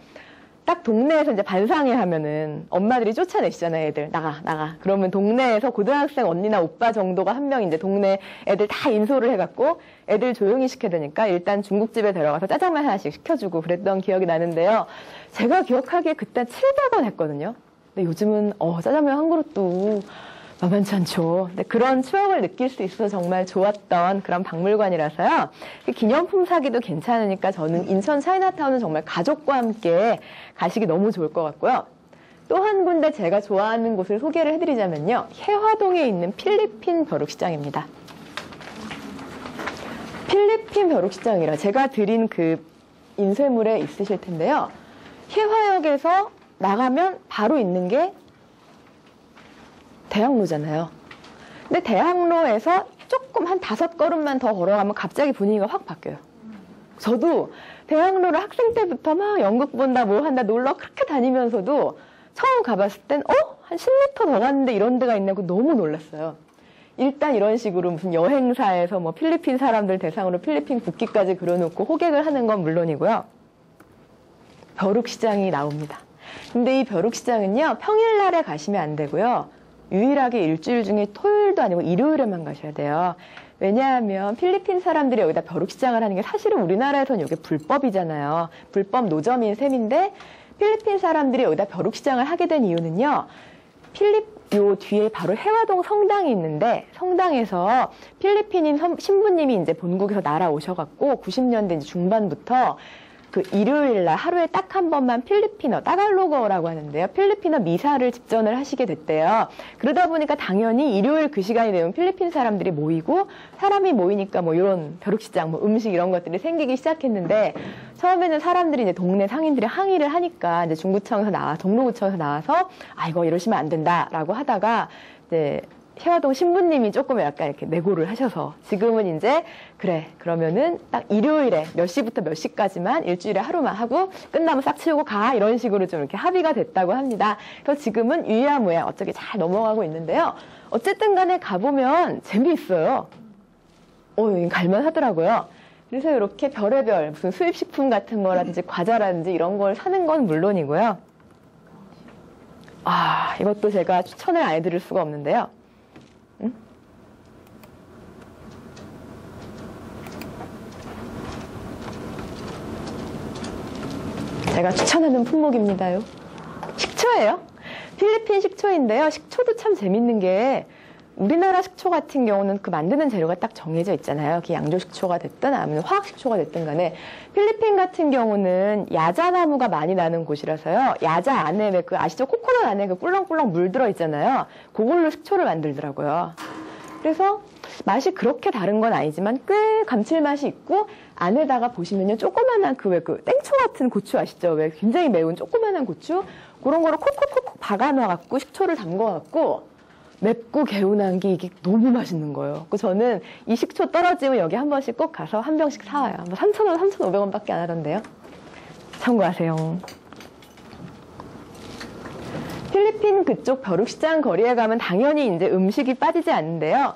딱 동네에서 이제 반상회 하면은 엄마들이 쫓아내시잖아요, 애들. 나가. 그러면 동네에서 고등학생 언니나 오빠 정도가 한 명 이제 동네 애들 다 인솔을 해갖고 애들 조용히 시켜야 되니까 일단 중국집에 데려가서 짜장면 하나씩 시켜주고 그랬던 기억이 나는데요. 제가 기억하기에 그때 700원 했거든요. 근데 요즘은 짜장면 한 그릇도 만만치 않죠. 근데 그런 추억을 느낄 수 있어서 정말 좋았던 그런 박물관이라서요. 기념품 사기도 괜찮으니까 저는 인천 차이나타운은 정말 가족과 함께 가시기 너무 좋을 것 같고요. 또 한 군데 제가 좋아하는 곳을 소개를 해드리자면요. 해화동에 있는 필리핀 벼룩시장입니다. 필리핀 벼룩시장이라 제가 드린 그 인쇄물에 있으실 텐데요. 해화역에서 나가면 바로 있는 게 대학로잖아요. 근데 대학로에서 조금 한 5걸음만 더 걸어가면 갑자기 분위기가 확 바뀌어요. 저도 대학로를 학생 때부터 막 연극 본다, 뭐 한다, 놀러 그렇게 다니면서도 처음 가봤을 땐, 한 10m 더 갔는데 이런 데가 있냐고 너무 놀랐어요. 일단 이런 식으로 무슨 여행사에서 뭐 필리핀 사람들 대상으로 필리핀 국기까지 그려놓고 호객을 하는 건 물론이고요. 벼룩시장이 나옵니다. 근데 이 벼룩시장은요, 평일날에 가시면 안 되고요. 유일하게 일주일 중에 토요일도 아니고 일요일에만 가셔야 돼요. 왜냐하면 필리핀 사람들이 여기다 벼룩시장을 하는 게 사실은 우리나라에서는 이게 불법이잖아요. 불법 노점인 셈인데 필리핀 사람들이 여기다 벼룩시장을 하게 된 이유는요. 요 뒤에 바로 해화동 성당이 있는데 성당에서 필리핀인 신부님이 이제 본국에서 날아오셔갖고 90년대 이제 중반부터 그 일요일 날 하루에 딱 한 번만 필리핀어, 따갈로그어라고 하는데요. 필리핀어 미사를 집전을 하시게 됐대요. 그러다 보니까 당연히 일요일 그 시간이 되면 필리핀 사람들이 모이고 사람이 모이니까 뭐 이런 벼룩시장, 뭐 음식 이런 것들이 생기기 시작했는데 처음에는 사람들이 이제 동네 상인들이 항의를 하니까 이제 종로구청에서 나와서 이거 이러시면 안 된다라고 하다가 이제 해화동 신부님이 조금 약간 이렇게 내고를 하셔서 지금은 이제 그래 그러면은 딱 일요일에 몇 시부터 몇 시까지만 일주일에 하루만 하고 끝나면 싹 치우고 가 이런 식으로 좀 이렇게 합의가 됐다고 합니다. 그래서 지금은 유야무야 어쩌게 잘 넘어가고 있는데요. 어쨌든 간에 가보면 재미있어요. 갈만 하더라고요. 그래서 이렇게 별의별 무슨 수입식품 같은 거라든지 과자라든지 이런 걸 사는 건 물론이고요. 이것도 제가 추천을 안 해드릴 수가 없는데요. 제가 추천하는 품목입니다요. 식초예요. 필리핀 식초인데요. 식초도 참 재밌는 게 우리나라 식초 같은 경우는 그 만드는 재료가 딱 정해져 있잖아요. 양조 식초가 됐든 아니면 화학 식초가 됐든 간에 필리핀 같은 경우는 야자나무가 많이 나는 곳이라서요. 야자 안에 왜 그 아시죠? 코코넛 안에 그 꿀렁꿀렁 물 들어 있잖아요. 그걸로 식초를 만들더라고요. 그래서 맛이 그렇게 다른 건 아니지만 꽤 감칠맛이 있고 안에다가 보시면요. 조그만한 그 땡초 같은 고추 아시죠? 왜 굉장히 매운 조그만한 고추 그런 거를 콕콕콕 박아놔갖고 식초를 담궈갖고 맵고 개운한 게 이게 너무 맛있는 거예요. 그래서 저는 이 식초 떨어지면 여기 한 번씩 꼭 가서 한 병씩 사와요. 뭐 3,000원, 3,500원밖에 안 하던데요. 참고하세요. 필리핀 그쪽 벼룩시장 거리에 가면 당연히 이제 음식이 빠지지 않는데요.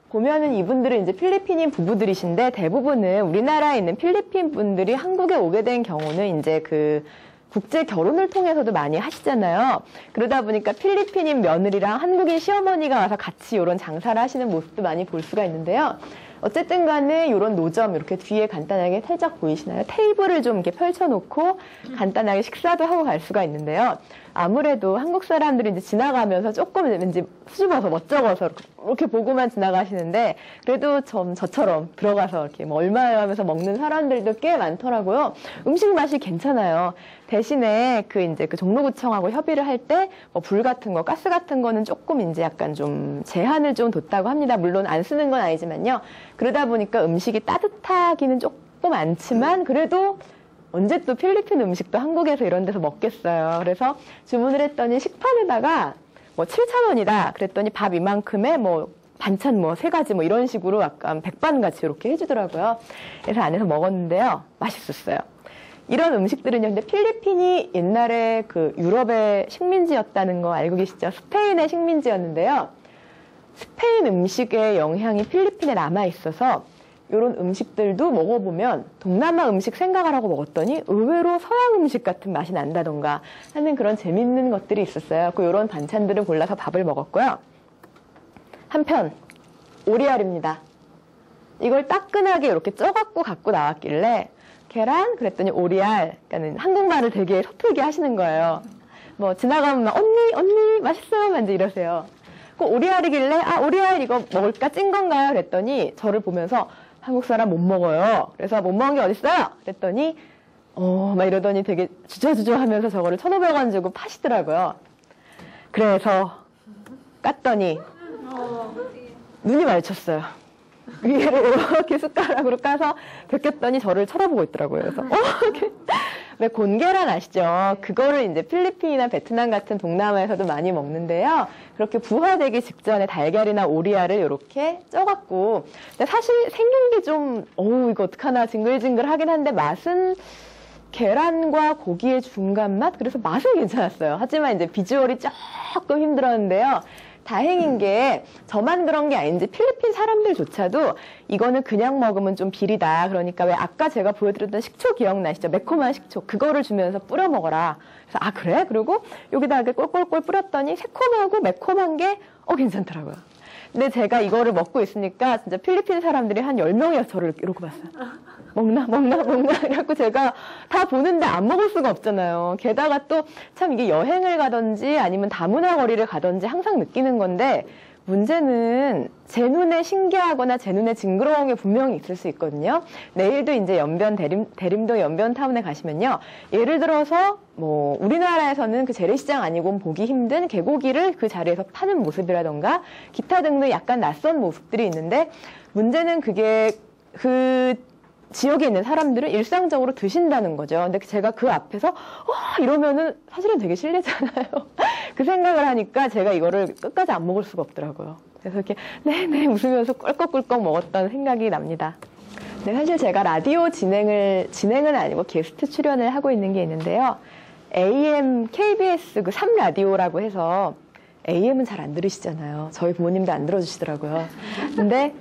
보면은 이분들은 이제 필리핀인 부부들이신데 대부분은 우리나라에 있는 필리핀 분들이 한국에 오게 된 경우는 이제 그 국제 결혼을 통해서도 많이 하시잖아요. 그러다 보니까 필리핀인 며느리랑 한국인 시어머니가 와서 같이 이런 장사를 하시는 모습도 많이 볼 수가 있는데요. 어쨌든 간에 이런 노점 이렇게 뒤에 간단하게 살짝 보이시나요? 테이블을 좀 이렇게 펼쳐놓고 간단하게 식사도 하고 갈 수가 있는데요. 아무래도 한국 사람들이 이제 지나가면서 조금 왠지 수줍어서 멋쩍어서 이렇게 보고만 지나가시는데 그래도 저처럼 들어가서 이렇게 뭐 얼마나 하면서 먹는 사람들도 꽤 많더라고요. 음식 맛이 괜찮아요. 대신에 그 종로구청하고 협의를 할 때 뭐 불 같은 거, 가스 같은 거는 조금 이제 약간 좀 제한을 좀 뒀다고 합니다. 물론 안 쓰는 건 아니지만요. 그러다 보니까 음식이 따뜻하기는 조금 않지만 그래도 언제 또 필리핀 음식도 한국에서 이런 데서 먹겠어요. 그래서 주문을 했더니 식판에다가 뭐 7,000원이다. 그랬더니 밥 이만큼에 뭐 반찬 뭐 3가지 뭐 이런 식으로 약간 백반같이 이렇게 해주더라고요. 그래서 안에서 먹었는데요. 맛있었어요. 이런 음식들은요. 근데 필리핀이 옛날에 그 유럽의 식민지였다는 거 알고 계시죠? 스페인의 식민지였는데요. 스페인 음식의 영향이 필리핀에 남아있어서 이런 음식들도 먹어보면 동남아 음식 생각을 하고 먹었더니 의외로 서양 음식 같은 맛이 난다던가 하는 그런 재밌는 것들이 있었어요. 이런 반찬들을 골라서 밥을 먹었고요. 한편 오리알입니다. 이걸 따끈하게 이렇게 쪄갖고 갖고 나왔길래 계란? 그랬더니 오리알. 그러니까 한국말을 되게 서툴게 하시는 거예요. 뭐 지나가면 막 언니 맛있어요? 막 이제 이러세요. 그 오리알이길래 오리알 이거 먹을까? 찐 건가요? 그랬더니 저를 보면서 한국 사람 못 먹어요. 그래서 못 먹은 게 어딨어요? 그랬더니 막 이러더니 되게 주저주저 하면서 저거를 1,500원 주고 파시더라고요. 그래서 깠더니 눈이 마주쳤어요. 위를 이렇게 숟가락으로 까서 벗겼더니 저를 쳐다보고 있더라고요. 그래서 이렇게. 왜 곤계란 아시죠? 그거를 이제 필리핀이나 베트남 같은 동남아에서도 많이 먹는데요. 그렇게 부화되기 직전에 달걀이나 오리알을 이렇게 쪄갖고. 근데 사실 생긴 게 좀, 이거 어떡하나 징글징글 하긴 한데 맛은 계란과 고기의 중간 맛? 그래서 맛은 괜찮았어요. 하지만 이제 비주얼이 조금 힘들었는데요. 다행인 게 저만 그런 게 아닌지 필리핀 사람들조차도 이거는 그냥 먹으면 좀 비리다. 그러니까 왜 아까 제가 보여드렸던 식초 기억나시죠? 매콤한 식초. 그거를 주면서 뿌려 먹어라. 그래서 아 그래? 그리고 여기다 이렇게 꼴꼴꼴 뿌렸더니 새콤하고 매콤한 게 괜찮더라고요. 근데 제가 이거를 먹고 있으니까 진짜 필리핀 사람들이 한 10명이서 저를 이러고 봤어요. 먹나? 그래갖고 제가 다 보는데 안 먹을 수가 없잖아요. 게다가 또 참 이게 여행을 가든지 아니면 다문화 거리를 가든지 항상 느끼는 건데 문제는 제 눈에 신기하거나 제 눈에 징그러운 게 분명히 있을 수 있거든요. 내일도 이제 대림동 연변타운에 가시면요. 예를 들어서 뭐 우리나라에서는 그 재래시장 아니고 보기 힘든 개고기를 그 자리에서 파는 모습이라던가 기타 등등 약간 낯선 모습들이 있는데 문제는 그게 그 지역에 있는 사람들은 일상적으로 드신다는 거죠. 근데 제가 그 앞에서 이러면은 사실은 되게 실례잖아요. 그 생각을 하니까 제가 이거를 끝까지 안 먹을 수가 없더라고요. 그래서 이렇게 네네 웃으면서 꿀꺽꿀꺽 먹었던 생각이 납니다. 네, 사실 제가 라디오 진행은 아니고 게스트 출연을 하고 있는 게 있는데요. AM, KBS 그 3라디오라고 해서 AM은 잘 안 들으시잖아요. 저희 부모님도 안 들어주시더라고요. 근데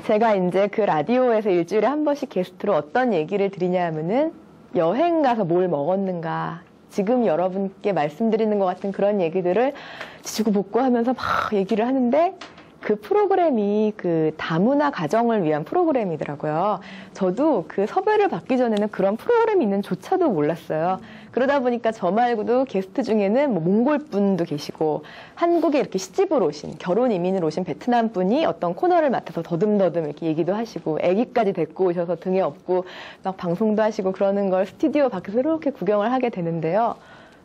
제가 이제 그 라디오에서 일주일에 한 번씩 게스트로 어떤 얘기를 드리냐 하면은 여행 가서 뭘 먹었는가 지금 여러분께 말씀드리는 것 같은 그런 얘기들을 지지고 볶고 하면서 막 얘기를 하는데 그 프로그램이 그 다문화 가정을 위한 프로그램이더라고요. 저도 그 섭외를 받기 전에는 그런 프로그램이 있는 조차도 몰랐어요. 그러다 보니까 저 말고도 게스트 중에는 뭐 몽골 분도 계시고 한국에 이렇게 시집으로 오신 결혼 이민으로 오신 베트남 분이 어떤 코너를 맡아서 더듬더듬 이렇게 얘기도 하시고 아기까지 데리고 오셔서 등에 업고 막 방송도 하시고 그러는 걸 스튜디오 밖에서 이렇게 구경을 하게 되는데요.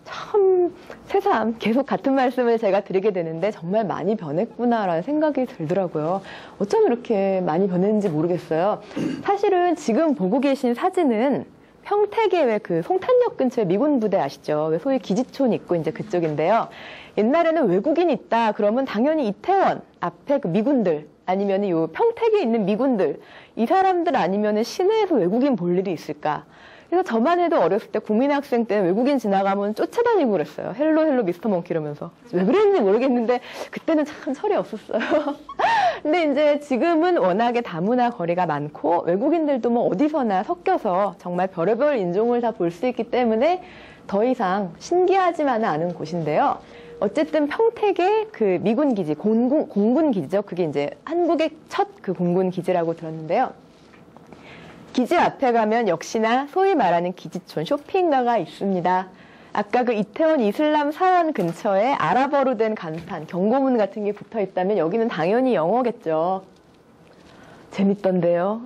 참 새삼 계속 같은 말씀을 제가 드리게 되는데 정말 많이 변했구나라는 생각이 들더라고요. 어쩜 이렇게 많이 변했는지 모르겠어요. 사실은 지금 보고 계신 사진은 평택의 왜 그 송탄역 근처에 미군 부대 아시죠? 왜 소위 기지촌 있고 이제 그쪽인데요. 옛날에는 외국인 있다 그러면 당연히 이태원 앞에 그 미군들 아니면 요 평택에 있는 미군들 이 사람들 아니면 시내에서 외국인 볼 일이 있을까? 그래서 저만 해도 어렸을 때 국민학생 때는 외국인 지나가면 쫓아다니고 그랬어요. 헬로 미스터 몽키 이러면서. 왜 그랬는지 모르겠는데 그때는 참 철이 없었어요. 근데 이제 지금은 워낙에 다문화 거리가 많고 외국인들도 뭐 어디서나 섞여서 정말 별의별 인종을 다 볼 수 있기 때문에 더 이상 신기하지만은 않은 곳인데요. 어쨌든 평택의 그 미군 기지, 공군 기지죠. 그게 이제 한국의 첫 그 공군 기지라고 들었는데요. 기지 앞에 가면 역시나 소위 말하는 기지촌 쇼핑가가 있습니다. 아까 그 이태원 이슬람 사원 근처에 아랍어로 된 간판, 경고문 같은 게 붙어 있다면 여기는 당연히 영어겠죠. 재밌던데요.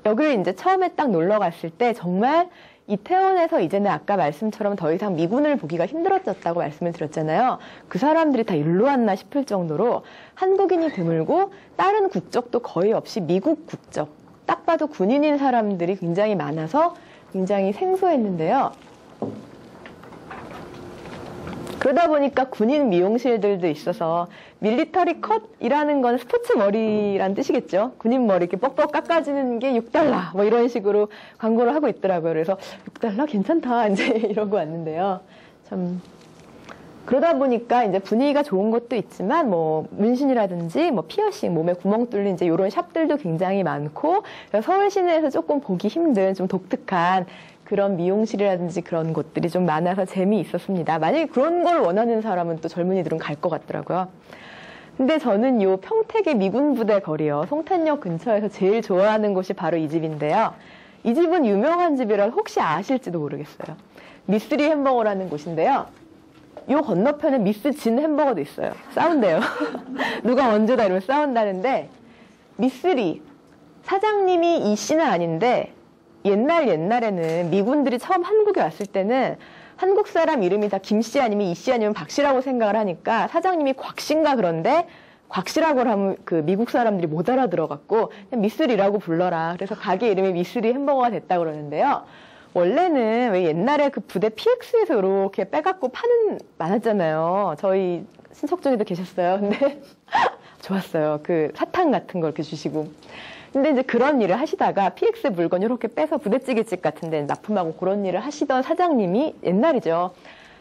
여기를 이제 처음에 딱 놀러 갔을 때 정말 이태원에서 이제는 아까 말씀처럼 더 이상 미군을 보기가 힘들어졌다고 말씀을 드렸잖아요. 그 사람들이 다 일로 왔나 싶을 정도로 한국인이 드물고 다른 국적도 거의 없이 미국 국적. 딱 봐도 군인인 사람들이 굉장히 많아서 굉장히 생소했는데요. 그러다 보니까 군인 미용실들도 있어서 밀리터리 컷이라는 건 스포츠 머리란 뜻이겠죠. 군인 머리 이렇게 뻑뻑 깎아주는 게 $6 뭐 이런 식으로 광고를 하고 있더라고요. 그래서 $6 괜찮다 이제 이러고 왔는데요. 참 그러다 보니까 이제 분위기가 좋은 것도 있지만 뭐 문신이라든지 뭐 피어싱, 몸에 구멍 뚫린 이제 이런 샵들도 굉장히 많고 서울 시내에서 조금 보기 힘든 좀 독특한 그런 미용실이라든지 그런 곳들이 좀 많아서 재미있었습니다. 만약에 그런 걸 원하는 사람은 또 젊은이들은 갈 것 같더라고요. 근데 저는 요 평택의 미군 부대 거리요. 송탄역 근처에서 제일 좋아하는 곳이 바로 이 집인데요. 이 집은 유명한 집이라 혹시 아실지도 모르겠어요. 미쓰리 햄버거라는 곳인데요. 요 건너편에 미스 진 햄버거도 있어요. 싸운대요. 누가 먼저다 이러면 싸운다는데 미쓰리 사장님이 이 씨는 아닌데 옛날에는 미군들이 처음 한국에 왔을 때는 한국 사람 이름이 다 김씨 아니면 이씨 아니면 박씨라고 생각을 하니까 사장님이 곽씨인가 그런데 곽씨라고 하면 그 미국 사람들이 못 알아들어갖고 그냥 미쓰리라고 불러라. 그래서 가게 이름이 미쓰리 햄버거가 됐다 그러는데요. 원래는 왜 옛날에 그 부대 PX에서 이렇게 빼갖고 파는 많았잖아요. 저희 친척 중에도 계셨어요. 근데 좋았어요. 그 사탕 같은 걸 이렇게 주시고. 근데 이제 그런 일을 하시다가 PX 물건 이렇게 빼서 부대찌개집 같은 데 납품하고 그런 일을 하시던 사장님이 옛날이죠.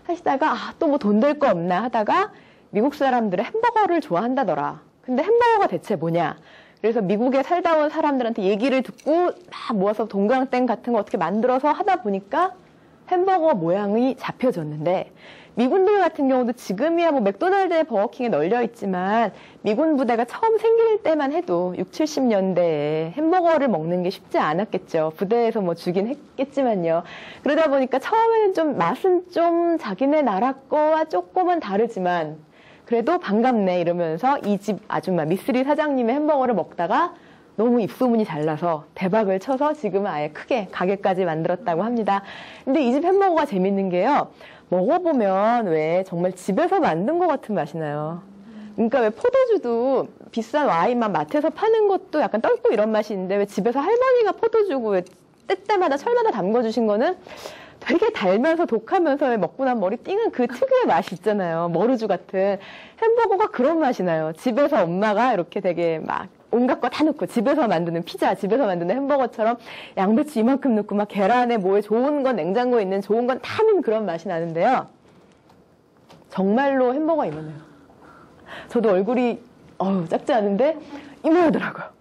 하시다가 또 뭐 돈 될 거 없나 하다가 미국 사람들은 햄버거를 좋아한다더라. 근데 햄버거가 대체 뭐냐? 그래서 미국에 살다 온 사람들한테 얘기를 듣고 막 모아서 동그랑땡 같은 거 어떻게 만들어서 하다 보니까 햄버거 모양이 잡혀졌는데 미군들 같은 경우도 지금이야 뭐 맥도날드에 버거킹에 널려 있지만 미군 부대가 처음 생길 때만 해도 60, 70년대에 햄버거를 먹는 게 쉽지 않았겠죠. 부대에서 뭐 주긴 했겠지만요. 그러다 보니까 처음에는 좀 맛은 좀 자기네 나라 거와 조금은 다르지만 그래도 반갑네 이러면서 이 집 아줌마 미쓰리 사장님의 햄버거를 먹다가 너무 입소문이 잘 나서 대박을 쳐서 지금은 아예 크게 가게까지 만들었다고 합니다. 근데 이 집 햄버거가 재밌는 게요. 먹어보면 왜 정말 집에서 만든 것 같은 맛이 나요. 그러니까 왜 포도주도 비싼 와인만 마트에서 파는 것도 약간 떫고 이런 맛이 있는데 왜 집에서 할머니가 포도주고 왜 때때마다 철마다 담궈주신 거는 되게 달면서 독하면서 왜 먹고 나면 머리 띵한 그 특유의 맛이 있잖아요. 머루주 같은. 햄버거가 그런 맛이 나요. 집에서 엄마가 이렇게 되게 막 온갖 거 다 넣고 집에서 만드는 피자, 집에서 만드는 햄버거처럼 양배추 이만큼 넣고 막 계란에 뭐에 좋은 건 냉장고에 있는 좋은 건 다 넣은 그런 맛이 나는데요. 정말로 햄버거 이만해요. 저도 얼굴이 작지 않은데 이만하더라고요.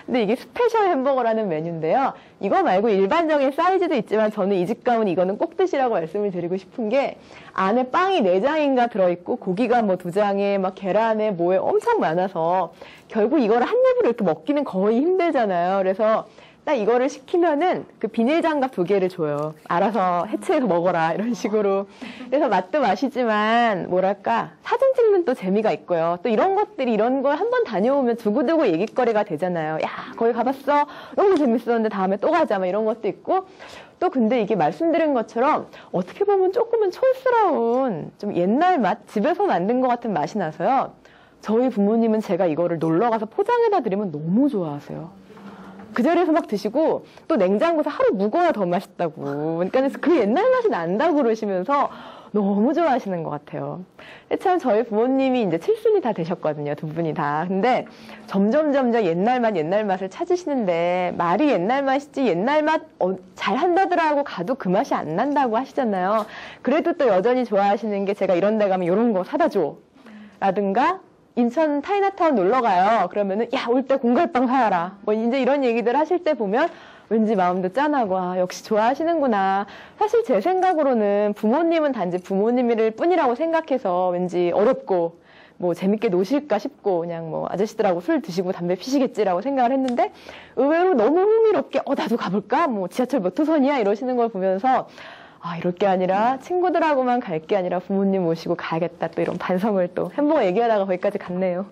근데 이게 스페셜 햄버거라는 메뉴인데요. 이거 말고 일반적인 사이즈도 있지만 저는 이 집 가면 이거는 꼭 드시라고 말씀을 드리고 싶은 게 안에 빵이 4장인가 들어있고 고기가 뭐 2장에 막 계란에 뭐에 엄청 많아서 결국 이거를 한 입으로 이렇게 먹기는 거의 힘들잖아요. 그래서 딱 이거를 시키면은 그 비닐 장갑 2개를 줘요. 알아서 해체해서 먹어라 이런 식으로. 그래서 맛도 맛이지만 뭐랄까 사진 찍는 또 재미가 있고요. 또 이런 것들이 이런 걸 한번 다녀오면 두고두고 얘기거리가 되잖아요. 야 거기 가봤어? 너무 재밌었는데 다음에 또 가자 막 이런 것도 있고. 또 근데 이게 말씀드린 것처럼 어떻게 보면 조금은 촌스러운 좀 옛날 맛, 집에서 만든 것 같은 맛이 나서요. 저희 부모님은 제가 이거를 놀러가서 포장해다 드리면 너무 좋아하세요. 그 자리에서 막 드시고 또 냉장고에서 하루 묵어야 더 맛있다고. 그러니까 그 옛날 맛이 난다고 그러시면서 너무 좋아하시는 것 같아요. 참 저희 부모님이 이제 칠순이 다 되셨거든요. 두 분이 다. 근데 점점 옛날 맛을 찾으시는데 말이 옛날 맛이지 옛날 맛 잘 한다더라 하고 가도 그 맛이 안 난다고 하시잖아요. 그래도 또 여전히 좋아하시는 게 제가 이런 데 가면 이런 거 사다 줘. 라든가 인천 타이나타운 놀러 가요. 그러면은 야, 올 때 공갈빵 사와라. 뭐 이제 이런 얘기들 하실 때 보면 왠지 마음도 짠하고 역시 좋아하시는구나. 사실 제 생각으로는 부모님은 단지 부모님일 뿐이라고 생각해서 왠지 어렵고 뭐 재밌게 노실까 싶고 그냥 뭐 아저씨들하고 술 드시고 담배 피시겠지라고 생각을 했는데 의외로 너무 흥미롭게 나도 가볼까? 뭐 지하철 몇 호선이야? 이러시는 걸 보면서 이럴 게 아니라 친구들하고만 갈 게 아니라 부모님 모시고 가야겠다. 또 이런 반성을 또 햄버거 얘기하다가 거기까지 갔네요.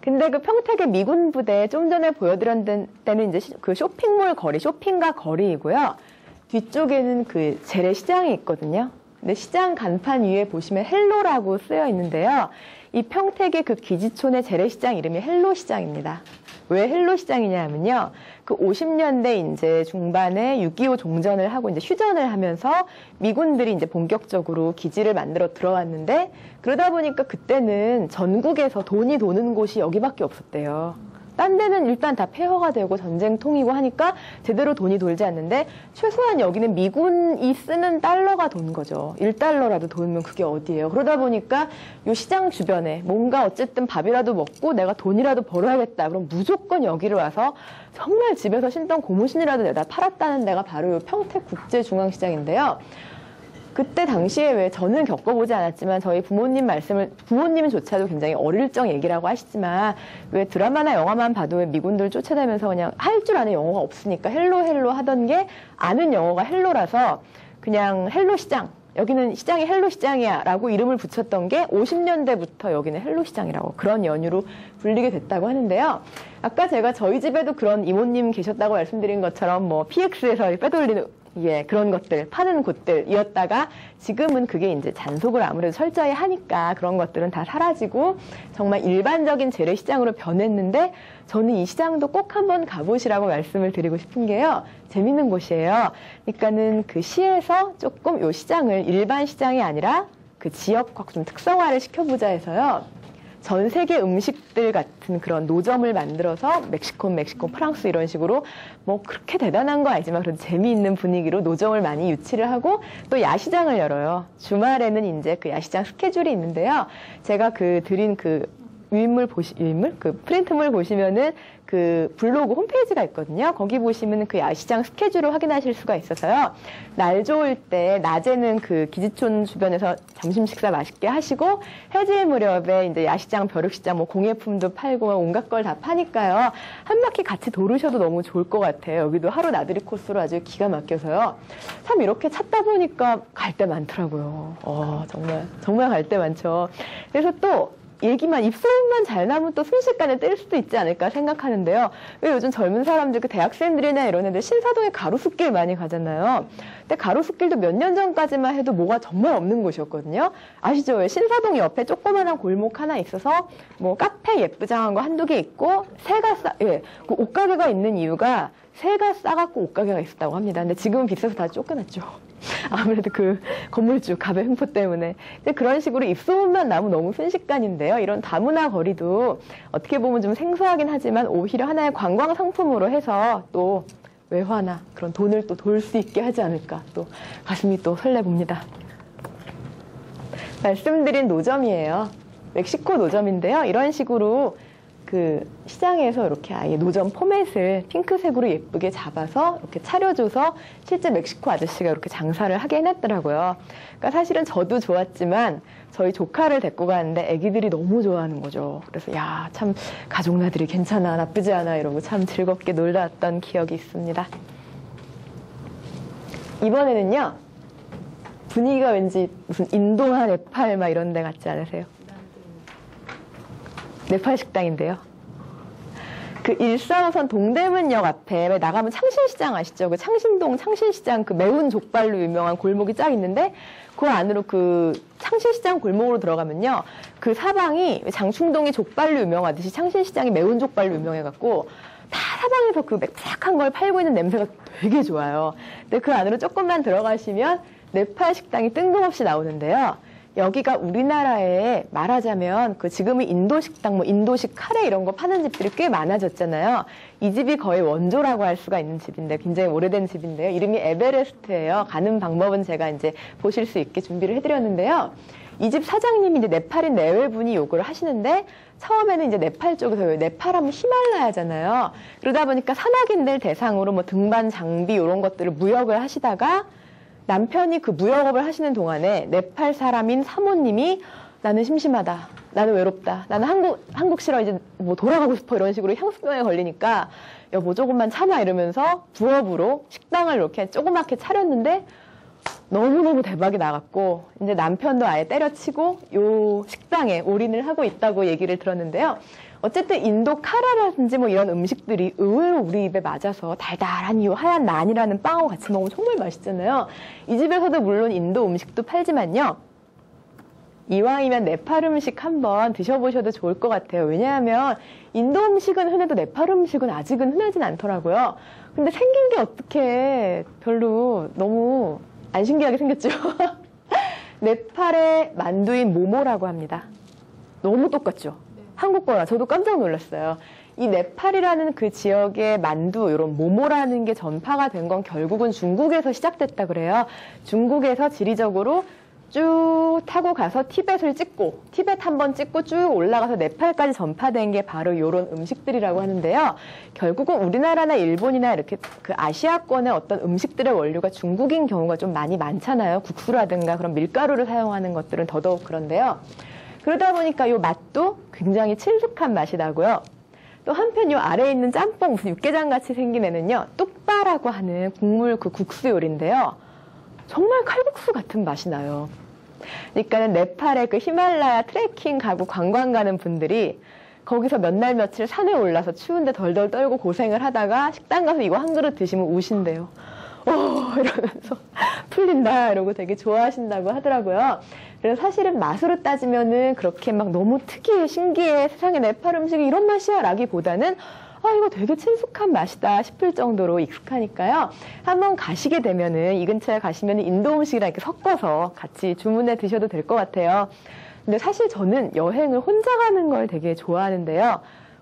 근데 그 평택의 미군 부대 좀 전에 보여드렸던 때는 이제 그 쇼핑몰 거리, 쇼핑가 거리이고요. 뒤쪽에는 그 재래시장이 있거든요. 근데 시장 간판 위에 보시면 헬로라고 쓰여 있는데요. 이 평택의 그 기지촌의 재래시장 이름이 헬로시장입니다. 왜 헬로시장이냐 하면요. 그 50년대 이제 중반에 6.25 종전을 하고 이제 휴전을 하면서 미군들이 이제 본격적으로 기지를 만들어 들어왔는데 그러다 보니까 그때는 전국에서 돈이 도는 곳이 여기밖에 없었대요. 딴 데는 일단 다 폐허가 되고 전쟁통이고 하니까 제대로 돈이 돌지 않는데 최소한 여기는 미군이 쓰는 달러가 돈 거죠. 1달러라도 돌면 그게 어디예요. 그러다 보니까 요 시장 주변에 뭔가 어쨌든 밥이라도 먹고 내가 돈이라도 벌어야겠다. 그럼 무조건 여기를 와서 정말 집에서 신던 고무신이라도 내다 팔았다는 데가 바로 요 평택국제중앙시장인데요. 그때 당시에 왜 저는 겪어보지 않았지만 저희 부모님조차도 굉장히 어릴 적 얘기라고 하시지만 왜 드라마나 영화만 봐도 왜 미군들 쫓아다니면서 그냥 할 줄 아는 영어가 없으니까 헬로 하던 게 아는 영어가 헬로라서 그냥 헬로시장, 여기는 시장이 헬로시장이야 라고 이름을 붙였던 게 50년대부터 여기는 헬로시장이라고 그런 연유로 불리게 됐다고 하는데요. 아까 제가 저희 집에도 그런 이모님 계셨다고 말씀드린 것처럼 뭐 PX에서 빼돌리는 그런 것들, 파는 곳들이었다가 지금은 그게 이제 잔속을 아무래도 철저히 하니까 그런 것들은 다 사라지고 정말 일반적인 재래시장으로 변했는데 저는 이 시장도 꼭 한번 가보시라고 말씀을 드리고 싶은 게요. 재밌는 곳이에요. 그러니까는 그 시에서 조금 요 시장을 일반 시장이 아니라 그 지역화 좀 특성화를 시켜보자 해서요. 전 세계 음식들 같은 그런 노점을 만들어서 멕시코, 프랑스 이런 식으로 뭐 그렇게 대단한 거 아니지만 그래도 재미있는 분위기로 노점을 많이 유치를 하고 또 야시장을 열어요. 주말에는 이제 그 야시장 스케줄이 있는데요. 제가 그 드린 그 그 프린트물 보시면은 그 블로그 홈페이지가 있거든요. 거기 보시면 그 야시장 스케줄을 확인하실 수가 있어서요. 날 좋을 때 낮에는 그 기지촌 주변에서 점심 식사 맛있게 하시고 해질 무렵에 이제 야시장, 벼룩시장, 뭐 공예품도 팔고 온갖 걸 다 파니까요. 한 바퀴 같이 도르셔도 너무 좋을 것 같아요. 여기도 하루 나들이 코스로 아주 기가 막혀서요. 참 이렇게 찾다 보니까 갈 데 많더라고요. 정말 갈 데 많죠. 그래서 또 얘기만 입소문만 잘 나면 또 순식간에 뜰 수도 있지 않을까 생각하는데요. 왜 요즘 젊은 사람들, 그 대학생들이나 이런 애들 신사동에 가로수길 많이 가잖아요. 근데 가로수길도 몇 년 전까지만 해도 뭐가 정말 없는 곳이었거든요. 아시죠? 왜 신사동 옆에 조그만한 골목 하나 있어서 뭐 카페 예쁘장한 거 한두 개 있고 그 옷가게가 있는 이유가 새가 싸갖고 옷가게가 있었다고 합니다. 근데 지금은 비싸서 다 쫓겨났죠. 아무래도 그 건물주 갑의 횡포 때문에. 근데 그런 식으로 입소문만 나면 너무 순식간인데요. 이런 다문화 거리도 어떻게 보면 좀 생소하긴 하지만 오히려 하나의 관광 상품으로 해서 또 외화나 그런 돈을 또 돌 수 있게 하지 않을까. 또 가슴이 또 설레봅니다. 말씀드린 노점이에요. 멕시코 노점인데요. 이런 식으로 그 시장에서 이렇게 아예 노점 포맷을 핑크색으로 예쁘게 잡아서 이렇게 차려줘서 실제 멕시코 아저씨가 이렇게 장사를 하게 해놨더라고요. 그러니까 사실은 저도 좋았지만 저희 조카를 데리고 가는데 애기들이 너무 좋아하는 거죠. 그래서 야, 참 가족 나들이 괜찮아, 나쁘지 않아 이러고 참 즐겁게 놀다 왔던 기억이 있습니다. 이번에는요. 분위기가 왠지 무슨 인도나 네팔 막 이런 데 같지 않으세요? 네팔 식당인데요. 그 145선 동대문역 앞에 나가면 창신시장 아시죠? 그 창신동 창신시장 그 매운 족발로 유명한 골목이 쫙 있는데 그 안으로 그 창신시장 골목으로 들어가면요. 그 사방이 장충동이 족발로 유명하듯이 창신시장이 매운 족발로 유명해갖고 다 사방에서 그 맵싹한 걸 팔고 있는 냄새가 되게 좋아요. 근데 그 안으로 조금만 들어가시면 네팔 식당이 뜬금없이 나오는데요. 여기가 우리나라에 말하자면 그 지금은 인도 식당, 뭐 인도식 카레 이런 거 파는 집들이 꽤 많아졌잖아요. 이 집이 거의 원조라고 할 수가 있는 집인데 굉장히 오래된 집인데요. 이름이 에베레스트예요. 가는 방법은 제가 이제 보실 수 있게 준비를 해드렸는데요. 이 집 사장님이 이제 네팔인 내외분이 요구를 하시는데 처음에는 이제 네팔 쪽에서 네팔하면 히말라야잖아요. 그러다 보니까 산악인들 대상으로 뭐 등반 장비 이런 것들을 무역을 하시다가 남편이 그 무역업을 하시는 동안에 네팔 사람인 사모님이 나는 심심하다. 나는 외롭다. 나는 한국 싫어. 이제 뭐 돌아가고 싶어. 이런 식으로 향수병에 걸리니까 여보 조금만 참아 이러면서 부업으로 식당을 이렇게 조그맣게 차렸는데 너무너무 대박이 나갔고 이제 남편도 아예 때려치고 요 식당에 올인을 하고 있다고 얘기를 들었는데요. 어쨌든 인도 카레라든지 뭐 이런 음식들이 의외로 우리 입에 맞아서 달달한 이 하얀 난이라는 빵하고 같이 먹으면 정말 맛있잖아요. 이 집에서도 물론 인도 음식도 팔지만요. 이왕이면 네팔 음식 한번 드셔보셔도 좋을 것 같아요. 왜냐하면 인도 음식은 흔해도 네팔 음식은 아직은 흔하진 않더라고요. 근데 생긴 게 어떻게 별로 너무 안 신기하게 생겼죠. 네팔의 만두인 모모라고 합니다. 너무 똑같죠. 한국 거라 저도 깜짝 놀랐어요. 이 네팔이라는 그 지역의 만두, 이런 모모라는 게 전파가 된 건 결국은 중국에서 시작됐다 그래요. 중국에서 지리적으로 쭉 타고 가서 티벳을 찍고, 티벳 한번 찍고 쭉 올라가서 네팔까지 전파된 게 바로 이런 음식들이라고 하는데요. 결국은 우리나라나 일본이나 이렇게 그 아시아권의 어떤 음식들의 원료가 중국인 경우가 좀 많이 많잖아요. 국수라든가 그런 밀가루를 사용하는 것들은 더더욱 그런데요. 그러다 보니까 이 맛도 굉장히 친숙한 맛이 나고요. 또 한편 이 아래에 있는 짬뽕, 무슨 육개장 같이 생긴 애는요, 뚝바라고 하는 국물 그 국수 요리인데요. 정말 칼국수 같은 맛이 나요. 그러니까는 네팔의 그 히말라야 트레킹 가고 관광 가는 분들이 거기서 몇 날 며칠 산에 올라서 추운데 덜덜 떨고 고생을 하다가 식당 가서 이거 한 그릇 드시면 우신대요. 이러면서 풀린다 이러고 되게 좋아하신다고 하더라고요. 그래서 사실은 맛으로 따지면은 그렇게 막 너무 특이해, 신기해, 세상에 네팔 음식이 이런 맛이야 라기보다는 이거 되게 친숙한 맛이다 싶을 정도로 익숙하니까요. 한번 가시게 되면은 이 근처에 가시면은 인도 음식이랑 이렇게 섞어서 같이 주문해 드셔도 될 것 같아요. 근데 사실 저는 여행을 혼자 가는 걸 되게 좋아하는데요.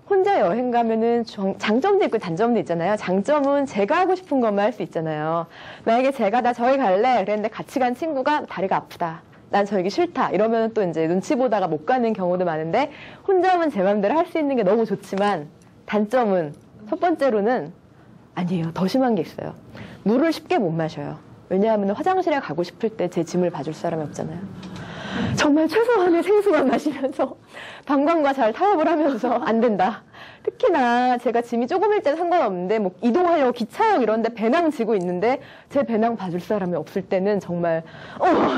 혼자 여행 가면은 장점도 있고 단점도 있잖아요. 장점은 제가 하고 싶은 것만 할 수 있잖아요. 만약에 제가 나 저기 갈래 그랬는데 같이 간 친구가 다리가 아프다. 난 저기 싫다. 이러면 또 이제 눈치 보다가 못 가는 경우도 많은데 혼자 오면 제 마음대로 할 수 있는 게 너무 좋지만 단점은 첫 번째로는 아니에요. 더 심한 게 있어요. 물을 쉽게 못 마셔요. 왜냐하면 화장실에 가고 싶을 때 제 짐을 봐줄 사람이 없잖아요. 정말 최소한의 생수만 마시면서 방광과 잘 타협을 하면서 안 된다. 특히나 제가 짐이 조금일 때는 상관없는데 뭐 이동하려고 기차역 이런 데 배낭 지고 있는데 제 배낭 봐줄 사람이 없을 때는 정말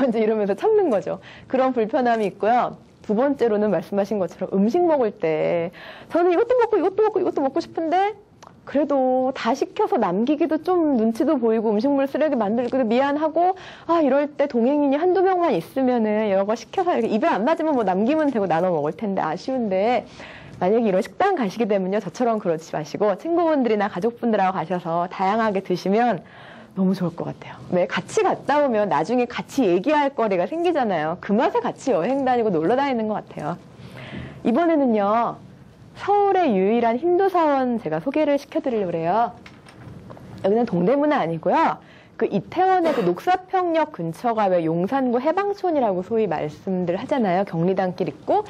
이제 이러면서 참는 거죠. 그런 불편함이 있고요. 두 번째로는 말씀하신 것처럼 음식 먹을 때 저는 이것도 먹고 이것도 먹고 이것도 먹고 싶은데 그래도 다 시켜서 남기기도 좀 눈치도 보이고 음식물 쓰레기 만들기도 미안하고 이럴 때 동행인이 한두 명만 있으면은 여러 거 시켜서 이렇게 입에 안 맞으면 뭐 남기면 되고 나눠 먹을 텐데 아쉬운데 만약에 이런 식당 가시게 되면요 저처럼 그러지 마시고 친구분들이나 가족분들하고 가셔서 다양하게 드시면 너무 좋을 것 같아요. 왜 같이 갔다 오면 나중에 같이 얘기할 거리가 생기잖아요. 그 맛에 같이 여행 다니고 놀러 다니는 것 같아요. 이번에는요. 서울의 유일한 힌두 사원 제가 소개를 시켜드리려고 해요. 여기는 동대문은 아니고요. 그 이태원의 그 녹사평역 근처가 왜 용산구 해방촌이라고 소위 말씀들 하잖아요. 경리단길 있고